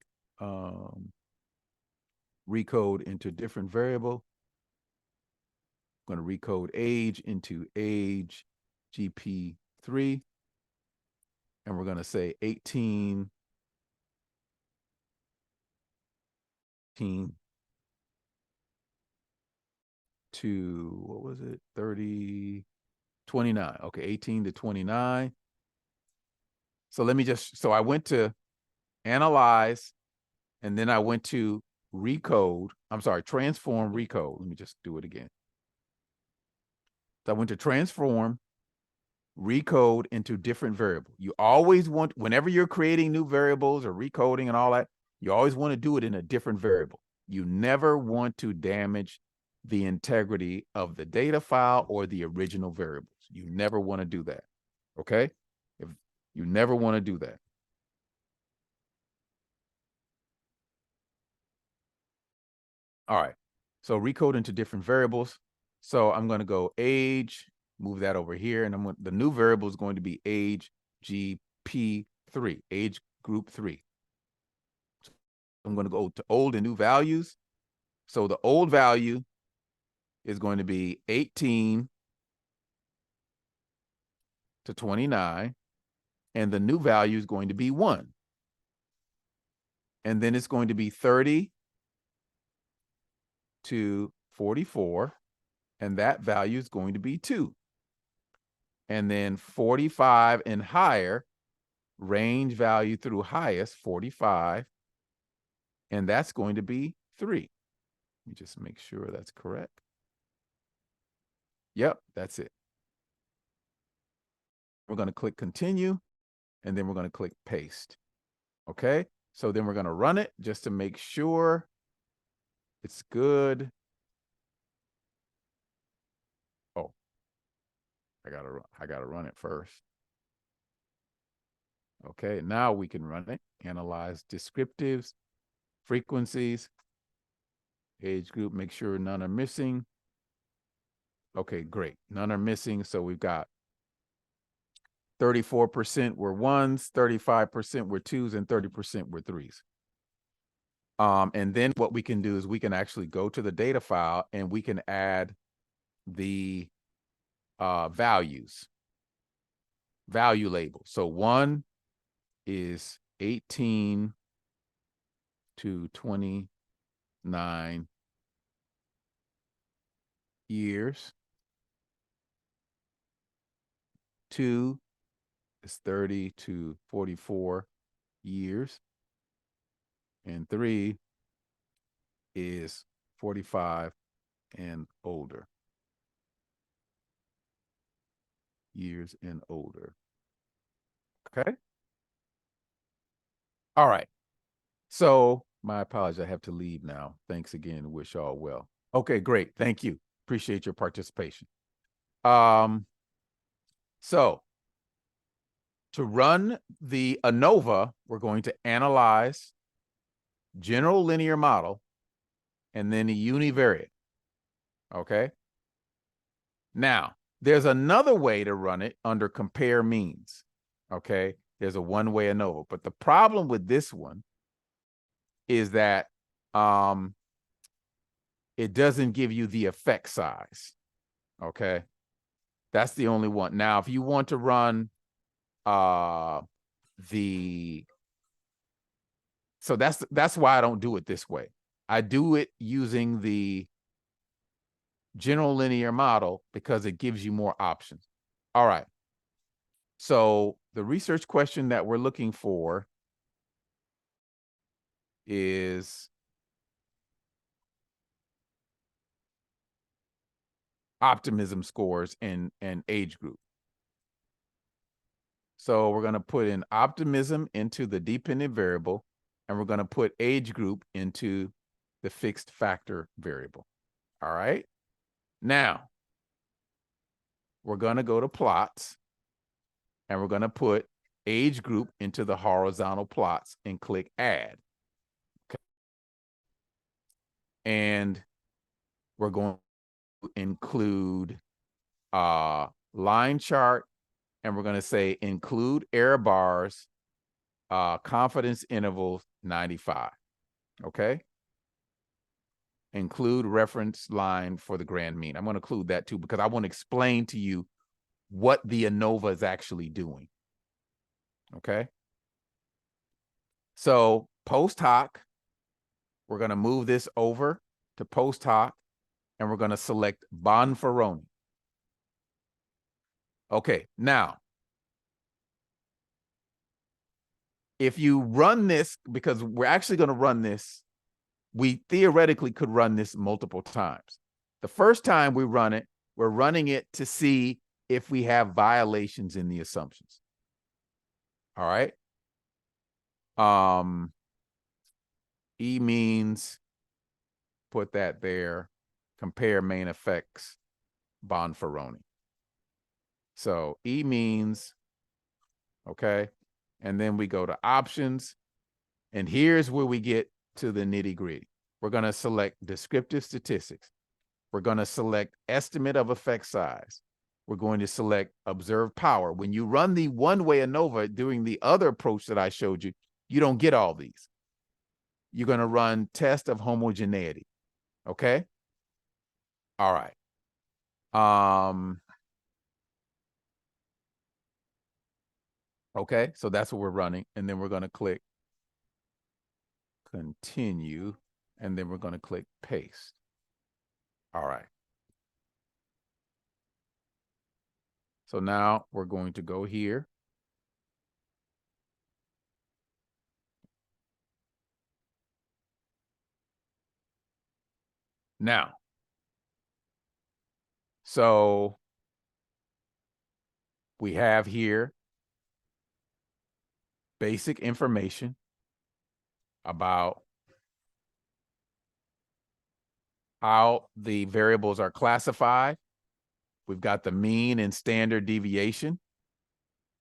Recode into different variable. I'm going to recode age into age GP3. And we're going to say 18 to, what was it? 30, 29. Okay, 18 to 29. So let me just, so I went to analyze, and then I went to recode. I'm sorry, transform, recode. Let me just do it again. So I went to transform, recode into different variable. You always want, whenever you're creating new variables or recoding and all that, you always want to do it in a different variable. You never want to damage the integrity of the data file or the original variables. You never want to do that. Okay? If you never want to do that. All right. So recode into different variables. So I'm going to go age, move that over here, and the new variable is going to be age GP3, age group 3. I'm going to go to old and new values. So the old value is going to be 18 to 29, and the new value is going to be 1. And then it's going to be 30 to 44, and that value is going to be 2. And then 45 and higher, range value through highest, 45, and that's going to be 3. Let me just make sure that's correct. Yep, that's it. We're going to click continue, and then we're going to click paste. Okay, so then we're going to run it just to make sure it's good. Oh, I gotta run it first. Okay, now we can run it. Analyze descriptives, frequencies, age group, make sure none are missing. Okay, great. None are missing. So we've got 34% were 1s, 35% were 2s, and 30% were 3s. And then what we can do is we can actually go to the data file and we can add the values, value label. So 1 is 18 to 29 years. 2 is 30 to 44 years. And 3 is 45 and older. Years and older. Okay. All right. So my apologies. I have to leave now. Thanks again. Wish all well. Okay, great. Thank you. Appreciate your participation. So to run the ANOVA, we're going to analyze general linear model and then a univariate. Okay. Now, there's another way to run it under compare means. Okay. There's a one-way ANOVA. But the problem with this one is that it doesn't give you the effect size. Okay. That's the only one. Now, if you want to run so that's why I don't do it this way. I do it using the general linear model because it gives you more options. All right. So the research question that we're looking for is optimism scores and age group. So we're going to put in optimism into the dependent variable, and we're going to put age group into the fixed factor variable. All right. Now, we're going to go to plots, and we're going to put age group into the horizontal plots and click add. Okay. And we're going to include line chart, and we're going to say include error bars, confidence intervals 95. Okay. Include reference line for the grand mean. I'm going to include that too because I want to explain to you what the ANOVA is actually doing. Okay. So post hoc, we're going to move this over to post hoc, and we're going to select Bonferroni. Okay. Now, if you run this, because we're actually going to run this, we theoretically could run this multiple times. The first time we run it, we're running it to see if we have violations in the assumptions. All right. E means, put that there, compare main effects, Bonferroni. So E means, okay. And then we go to options. And here's where we get to the nitty gritty. We're going to select descriptive statistics. We're going to select estimate of effect size. We're going to select observed power. When you run the one-way ANOVA during the other approach that I showed you, you don't get all these. You're going to run test of homogeneity. Okay. All right. Okay. So that's what we're running. And then we're going to click continue. And then we're going to click paste. All right. So now we're going to go here. Now, so we have here basic information about how the variables are classified. We've got the mean and standard deviation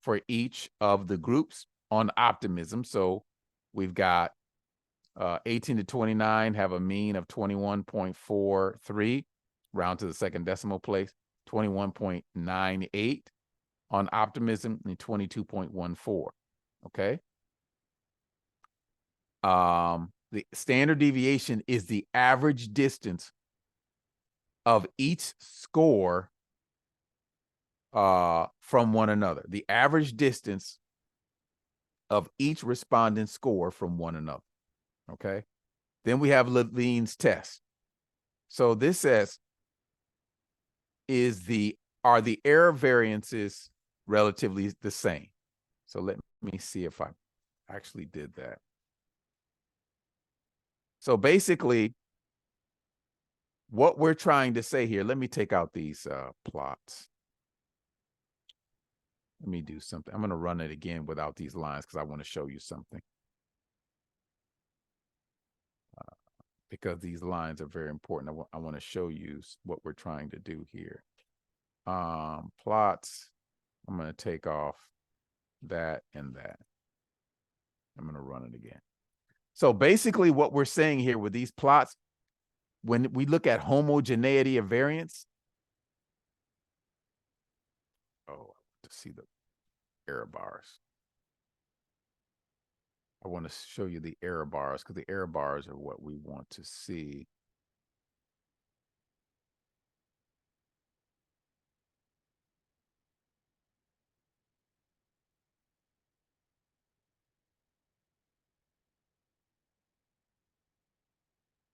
for each of the groups on optimism. So we've got 18 to 29 have a mean of 21.43, round to the second decimal place, 21.98 on optimism, and 22.14. Okay. The standard deviation is the average distance of each score from one another. The average distance of each respondent score from one another. Okay. Then we have Levine's test. So this says, are the error variances relatively the same? So let me see if I actually did that. So basically, what we're trying to say here, let me take out these plots. Let me do something. I'm going to run it again without these lines because I want to show you something. because these lines are very important. I want to show you what we're trying to do here. Plots, I'm going to take off that and that. I'm going to run it again. So basically what we're saying here with these plots, when we look at homogeneity of variance, to see the error bars. I want to show you the error bars because the error bars are what we want to see.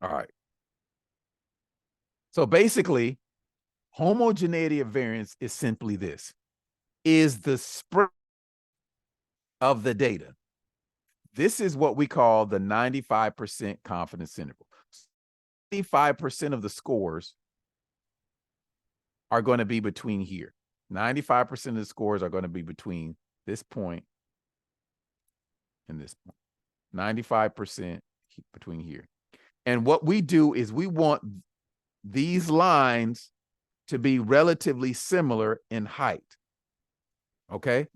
All right. So basically, homogeneity of variance is simply this: is the spread of the data. This is what we call the 95% confidence interval. 95% of the scores are going to be between here. 95% of the scores are going to be between this point and this point. 95% between here. And what we do is we want these lines to be relatively similar in height. Okay?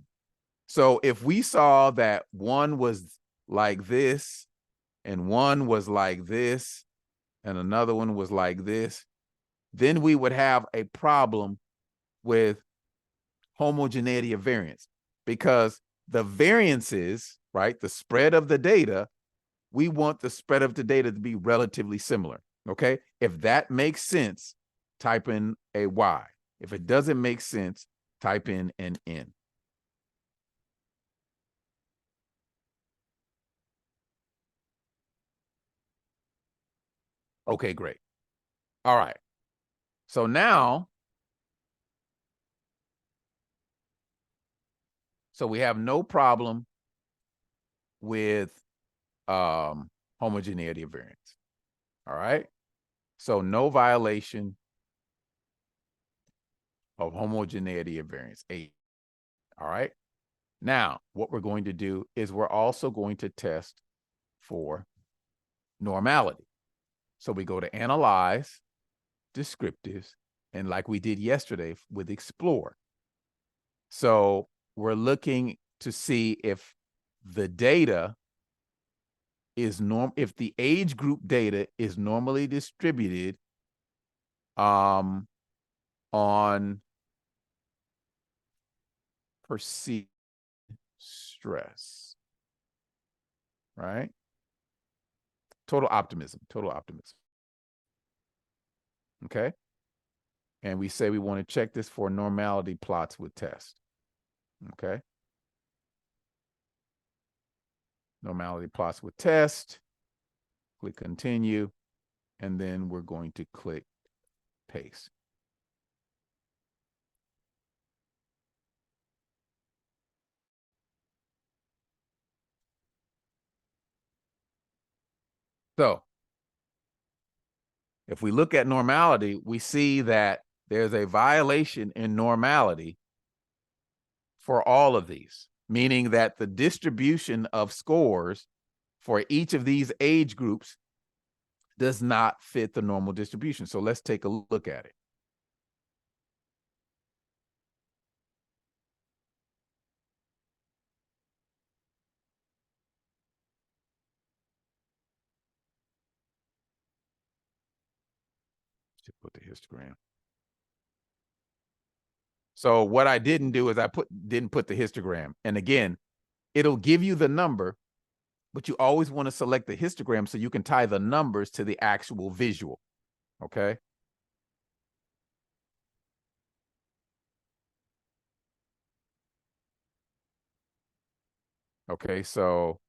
So if we saw that one was like this, and one was like this, and another one was like this, then we would have a problem with homogeneity of variance, because the variances, right, the spread of the data, we want the spread of the data to be relatively similar. Okay? If that makes sense, type in a Y. If it doesn't make sense, type in an N. Okay, great. All right. So now, so we have no problem with homogeneity of variance. All right. So no violation of homogeneity of variance. 8. All right. Now, what we're going to do is we're also going to test for normality. So we go to Analyze, Descriptives, and like we did yesterday with Explore. So we're looking to see if the data is if the age group data is normally distributed on perceived stress, right? Total optimism. Okay. And we say we want to check this for normality plots with test. Okay. Normality plots with test. Click continue. And then we're going to click paste. So if we look at normality, we see that there's a violation in normality for all of these, meaning that the distribution of scores for each of these age groups does not fit the normal distribution. So let's take a look at it. Should put the histogram. So what I didn't do is I didn't put the histogram. And again, it'll give you the number, but you always want to select the histogram so you can tie the numbers to the actual visual. Okay. Okay, so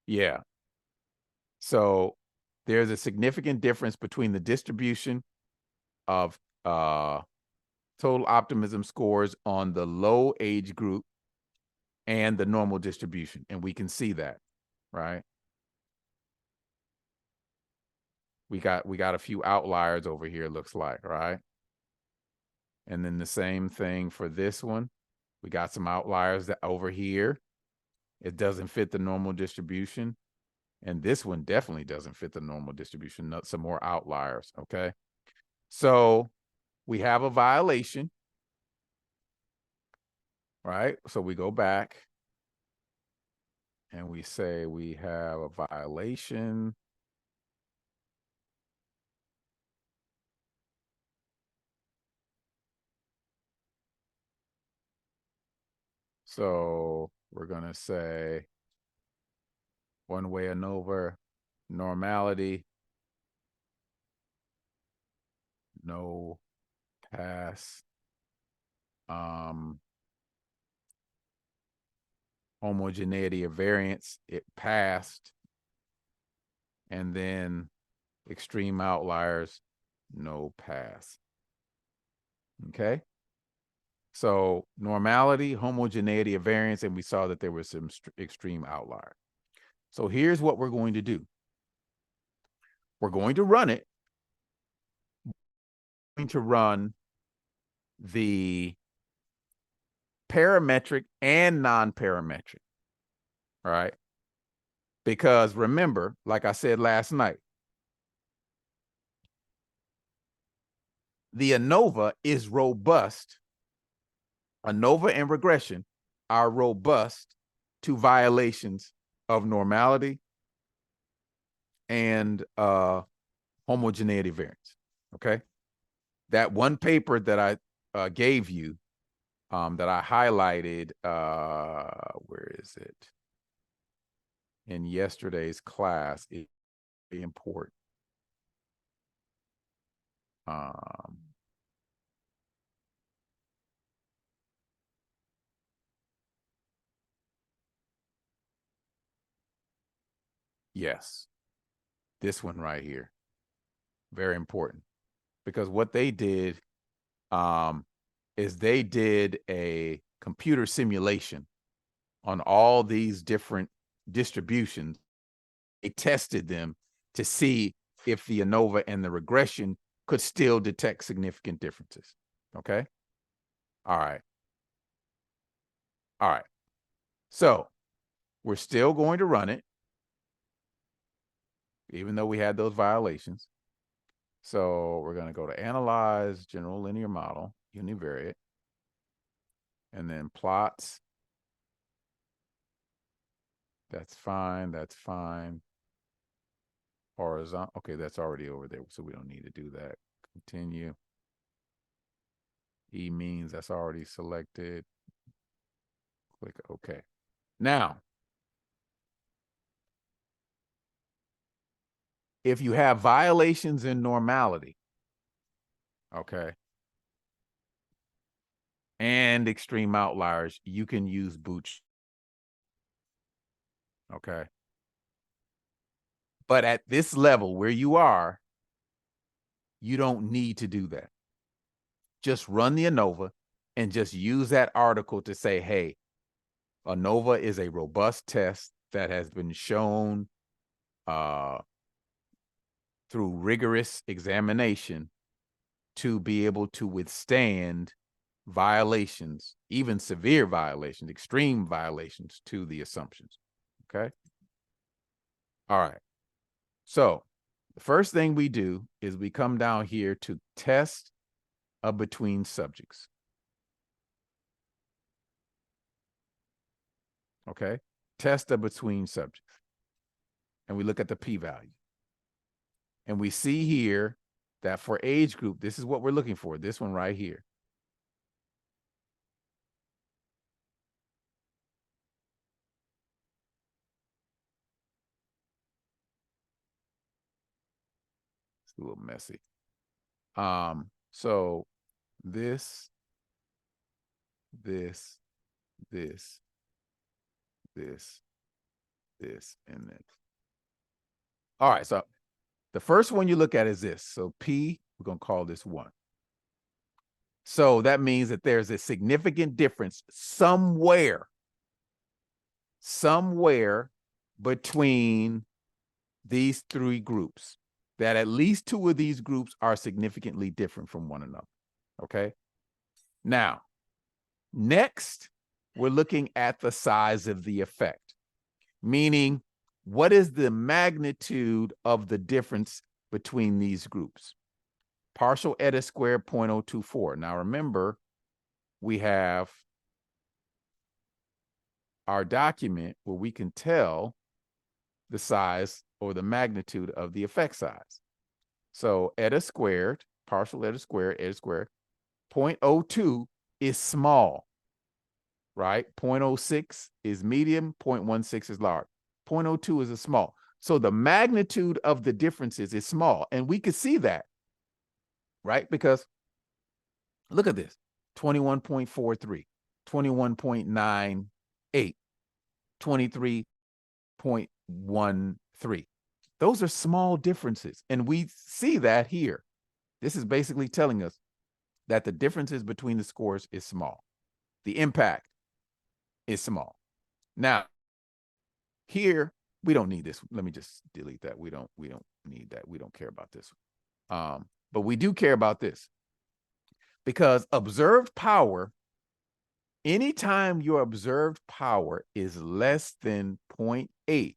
yeah. So there's a significant difference between the distribution of total optimism scores on the low age group and the normal distribution. And we can see that, right? We got a few outliers over here, looks like, right? And then the same thing for this one. We got some outliers over here. It doesn't fit the normal distribution. And this one definitely doesn't fit the normal distribution. Some more outliers, okay? So we have a violation, right? So we go back and we say we have a violation. So we're going to say one-way ANOVA, normality, no pass, homogeneity of variance, it passed, and then extreme outliers, no pass. Okay? So normality, homogeneity of variance, and we saw that there was some extreme outlier. So here's what we're going to do. We're going to run it. We're going to run the parametric and non-parametric, all right? Because remember, like I said last night, the ANOVA is robust. ANOVA and regression are robust to violations of normality and homogeneity variance, okay? That one paper that I gave you, that I highlighted, where is it? In yesterday's class, is very important. Yes, this one right here, very important, because what they did is they did a computer simulation on all these different distributions. They tested them to see if the ANOVA and the regression could still detect significant differences. Okay. All right. All right. So we're still going to run it, even though we had those violations. So we're going to go to Analyze, General Linear Model, Univariate, and then Plots. That's fine. That's fine. Horizontal. Okay, that's already over there, so we don't need to do that. Continue. E-means that's already selected. Click OK. Now, if you have violations in normality, okay, and extreme outliers, you can use Bootstrap. Okay. But at this level where you are, you don't need to do that. Just run the ANOVA and just use that article to say, hey, ANOVA is a robust test that has been shown through rigorous examination to be able to withstand violations, even severe violations, extreme violations to the assumptions. Okay. All right. So the first thing we do is we come down here to test a between subjects. Okay. Test a between subjects. And we look at the p-value. And we see here that for age group, this is what we're looking for. This one right here. It's a little messy. So this, and this, and this. All right, so the first one you look at is this. So P, we're going to call this 1. So that means that there's a significant difference somewhere between these 3 groups, that at least 2 of these groups are significantly different from one another. Okay. Now, next, we're looking at the size of the effect. meaning what is the magnitude of the difference between these groups? Partial eta squared 0.024. Now remember, we have our document where we can tell the size or the magnitude of the effect size. So eta squared, partial eta squared, 0.02 is small, right? 0.06 is medium, 0.16 is large. 0.02 is a small. So the magnitude of the differences is small. And we could see that, right? Because look at this, 21.43, 21.98, 23.13. Those are small differences. And we see that here. This is basically telling us that the differences between the scores is small. The impact is small. Now, here, we don't need this. Let me just delete that. We don't need that. We don't care about this. But we do care about this. Because observed power, anytime your observed power is less than 0.8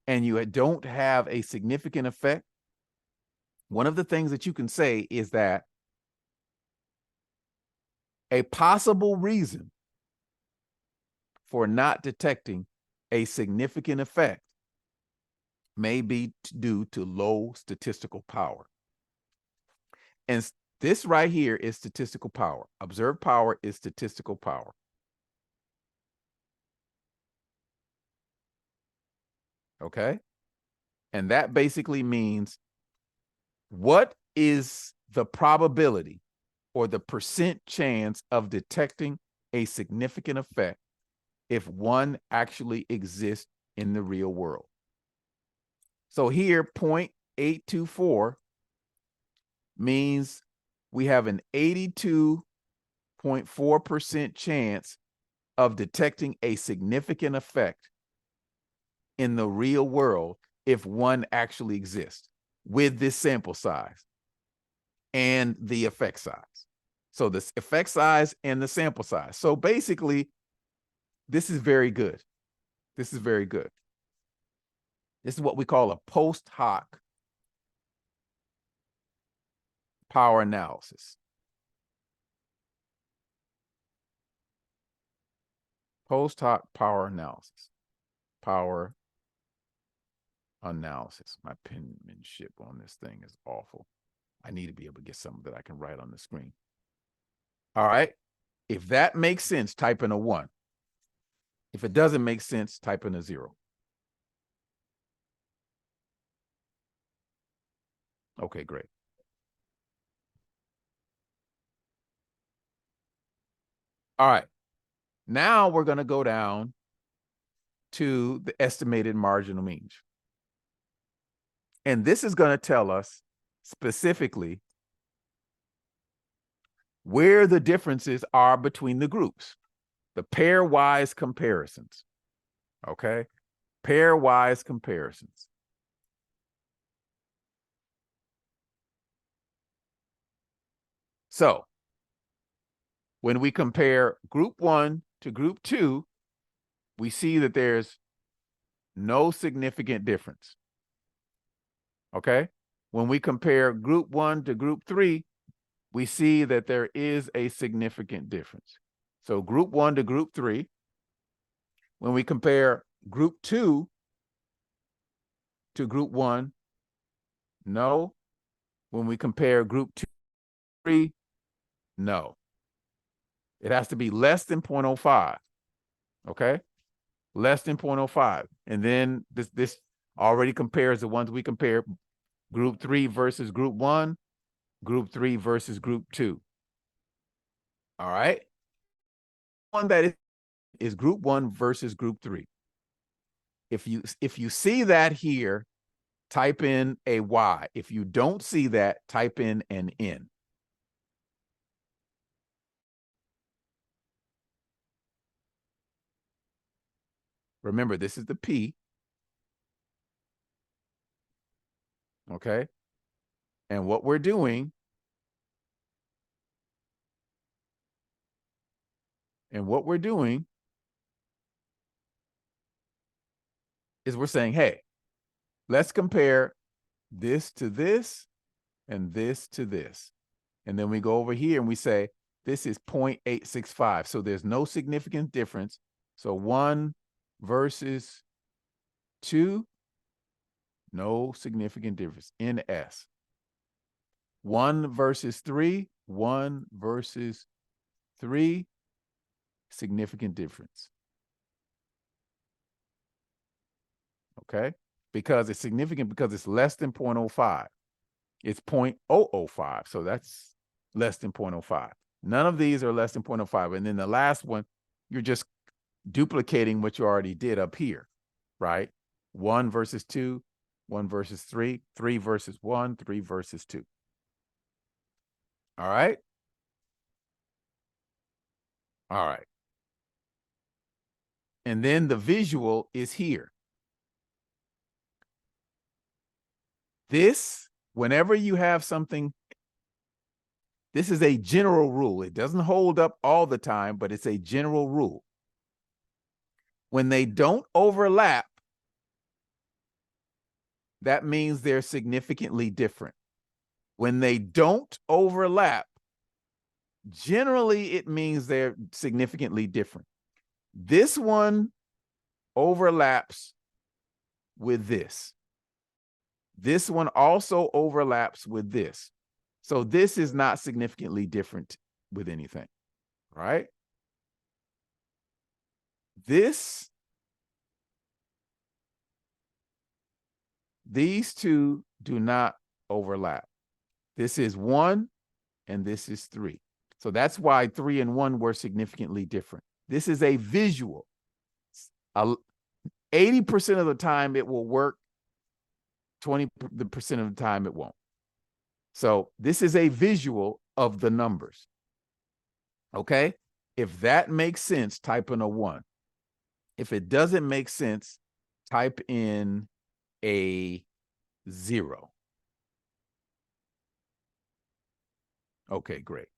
and you don't have a significant effect, one of the things that you can say is that a possible reason for not detecting a significant effect may be due to low statistical power. And this right here is statistical power. Observed power is statistical power. Okay? And that basically means what is the probability or the percent chance of detecting a significant effect if one actually exists in the real world. So here, 0.824 means we have an 82.4% chance of detecting a significant effect in the real world if one actually exists with this sample size and the effect size. So the effect size and the sample size. So basically, this is very good. This is very good. This is what we call a post hoc power analysis. Post hoc power analysis. Power analysis. My penmanship on this thing is awful. I need to be able to get something that I can write on the screen. All right. If that makes sense, type in a 1. If it doesn't make sense, type in a 0. Okay, great. All right. Now we're going to go down to the estimated marginal mean. And this is going to tell us specifically where the differences are between the groups, the pairwise comparisons. Okay? Pairwise comparisons. So, when we compare group 1 to group 2, we see that there's no significant difference. Okay? When we compare group 1 to group 3, we see that there is a significant difference. So group 1 to group 3, when we compare group 2 to group 1, no. When we compare group 2 to 3, no. It has to be less than 0.05. Okay? Less than 0.05. And then this already compares the ones we compare, group 3 versus group 1, group 3 versus group 2. All right? One that is group 1 versus group 3. If you see that here, type in a Y. If you don't see that, type in an N. Remember, this is the P. Okay? And what we're doing is we're saying, hey, let's compare this to this and this to this. And then we go over here and we say, this is 0.865. So there's no significant difference. So 1 versus 2, no significant difference in S. 1 versus 3, 1 versus 3, significant difference. Okay? Because it's significant because it's less than 0.05. It's 0.005. So that's less than 0.05. None of these are less than 0.05. And then the last one, you're just duplicating what you already did up here, right? 1 versus 2, 1 versus 3, 3 versus 1, 3 versus 2. All right? All right. And then the visual is here. This, whenever you have something, this is a general rule. It doesn't hold up all the time, but it's a general rule. When they don't overlap, that means they're significantly different. When they don't overlap, generally it means they're significantly different. This one overlaps with this. This one also overlaps with this. So this is not significantly different with anything, right? These two do not overlap. This is 1 and this is 3. So that's why 3 and 1 were significantly different. This is a visual. 80% of the time it will work. 20% of the time it won't. So this is a visual of the numbers. Okay? If that makes sense, type in a 1. If it doesn't make sense, type in a 0. Okay, great.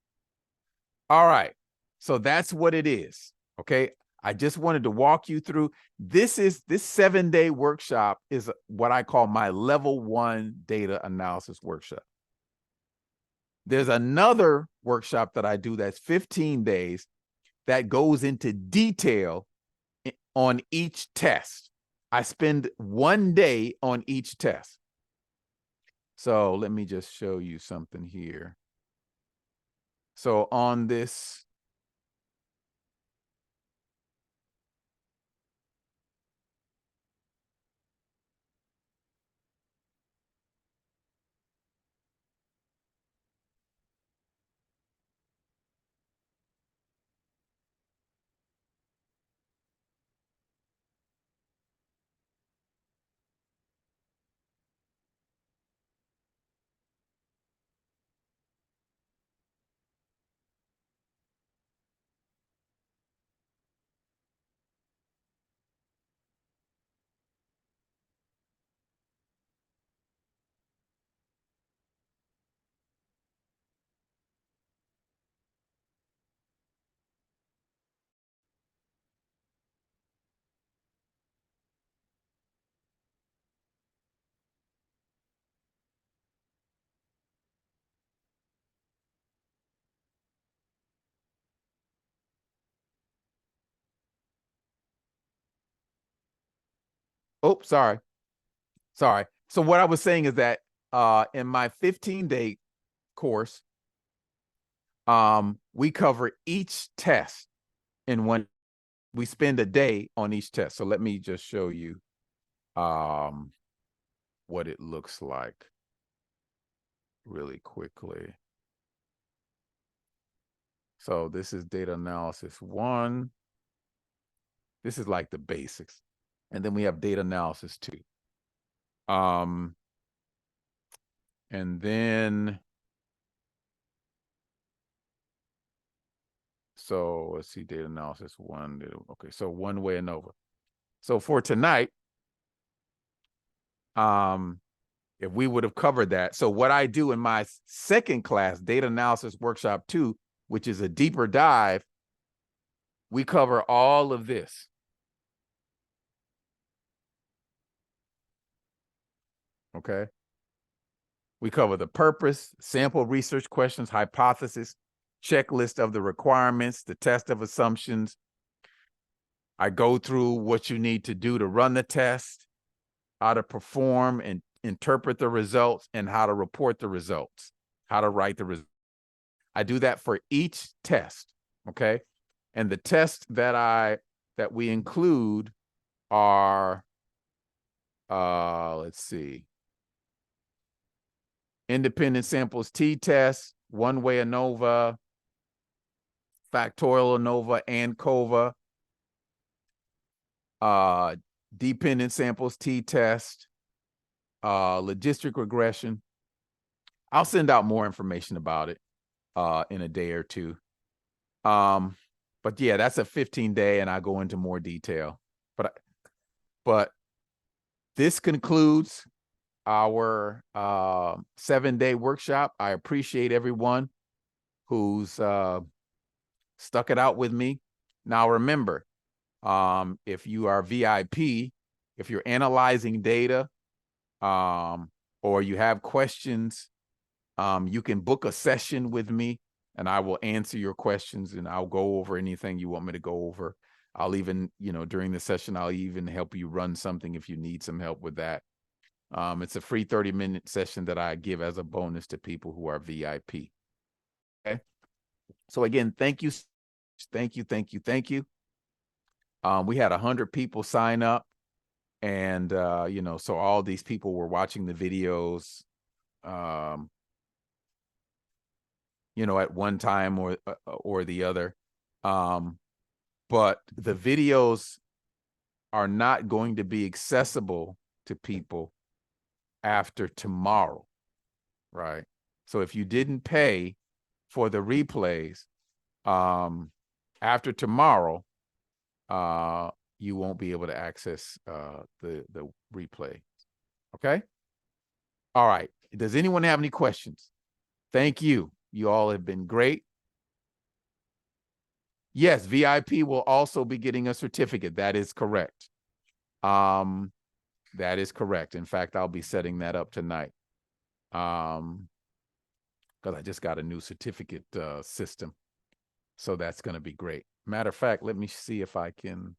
All right. So that's what it is. Okay. I just wanted to walk you through. This 7-day workshop is what I call my level 1 data analysis workshop. There's another workshop that I do that's 15 days that goes into detail on each test. I spend 1 day on each test. So let me just show you something here. So on this, oh, sorry. So what I was saying is that in my 15-day course, we cover each test in one. We spend a day on each test. So let me just show you what it looks like really quickly. So this is data analysis 1. This is like the basics. And then we have data analysis 2. And then, so let's see, data analysis 1. Okay, so one-way ANOVA. So for tonight, if we would have covered that. So what I do in my second class, data analysis workshop 2, which is a deeper dive, we cover all of this. Okay. We cover the purpose, sample research questions, hypothesis, checklist of the requirements, the test of assumptions. I go through what you need to do to run the test, how to perform and interpret the results, and how to report the results, how to write the results. I do that for each test, okay? And the tests that we include are, let's see, independent samples t-test, one-way ANOVA, factorial ANOVA, and ANCOVA, dependent samples t-test, logistic regression. I'll send out more information about it in a day or two. But yeah, that's a 15-day, and I go into more detail. But this concludes our 7-day workshop. I appreciate everyone who's stuck it out with me. Now remember, if you are VIP, if you're analyzing data, or you have questions, you can book a session with me and I will answer your questions, and I'll go over anything you want me to go over. I'll even, during the session, I'll even help you run something if you need some help with that. It's a free 30-minute session that I give as a bonus to people who are VIP. Okay. So again, thank you. Thank you. Thank you. Thank you. We had 100 people sign up, and, so all these people were watching the videos, at one time or the other. But the videos are not going to be accessible to people after tomorrow, right? So if you didn't pay for the replays, after tomorrow, you won't be able to access the replay. Okay? All right. Does anyone have any questions? Thank you. You all have been great. Yes, VIP will also be getting a certificate. That is correct. That is correct. In fact, I'll be setting that up tonight. Because I just got a new certificate system. So that's going to be great. Matter of fact, let me see if I can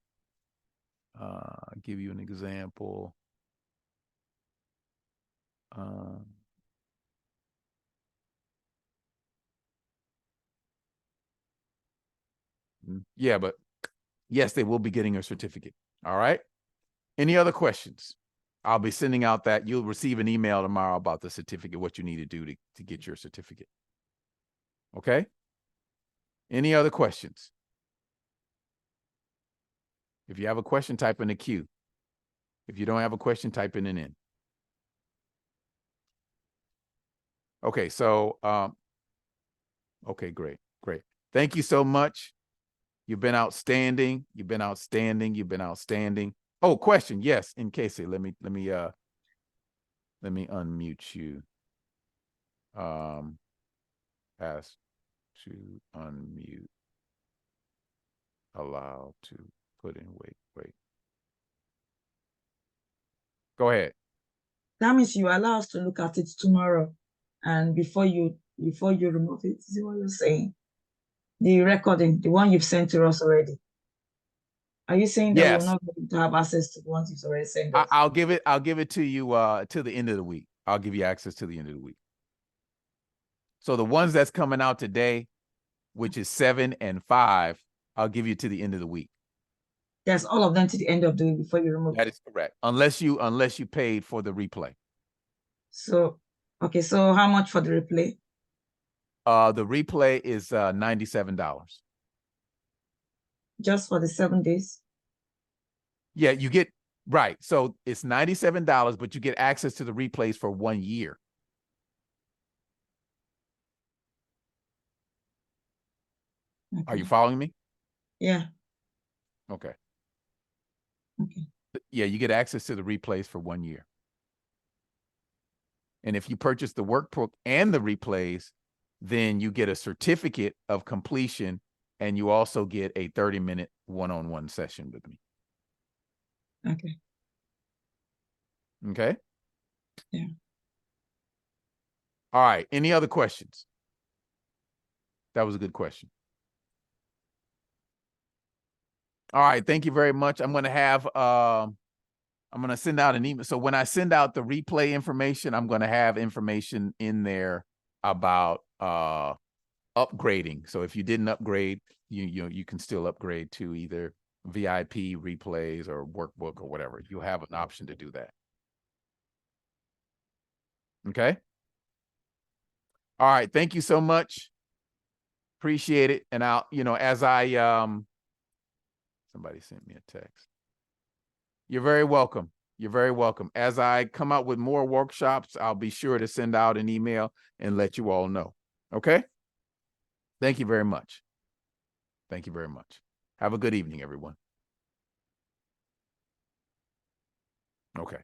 give you an example. Yeah, but yes, they will be getting a certificate. All right. Any other questions? I'll be sending out that. You'll receive an email tomorrow about the certificate, what you need to do to get your certificate. Okay. Any other questions? If you have a question, type in the queue. If you don't have a question, type in an in. Okay, so, okay, great. Thank you so much. You've been outstanding. You've been outstanding. You've been outstanding. Oh, question. Yes, in case let me unmute you. Ask to unmute. Allow to put in wait. Go ahead. That means you allow us to look at it tomorrow, and before you remove it. See what you're saying? The recording, the one you've sent to us already. Are you saying that Yes. we're not going to have access to the ones you've already sent us? I'll give it to you to the end of the week. I'll give you access to the end of the week. So the ones that's coming out today, which is 7 and 5, I'll give you to the end of the week. Yes, all of them to the end of the week before you remove. That is correct. Unless you paid for the replay. So, okay. So how much for the replay? The replay is $97. Just for the 7 days? Yeah, you get, right. So it's $97, but you get access to the replays for 1 year. Okay. Are you following me? Yeah. Okay. Okay. Yeah, you get access to the replays for 1 year. And if you purchase the workbook and the replays, then you get a certificate of completion, and you also get a 30-minute one-on-one session with me. Okay. Okay. Yeah. All right. Any other questions? That was a good question. All right. Thank you very much. I'm going to have, I'm going to send out an email. So when I send out the replay information, I'm going to have information in there about upgrading. So if you didn't upgrade, you can still upgrade to either VIP replays or workbook or whatever. You'll have an option to do that. Okay. All right. Thank you so much. Appreciate it. And I'll, as I, somebody sent me a text. You're very welcome. You're very welcome. As I come out with more workshops, I'll be sure to send out an email and let you all know. Okay. Thank you very much. Thank you very much. Have a good evening, everyone. Okay.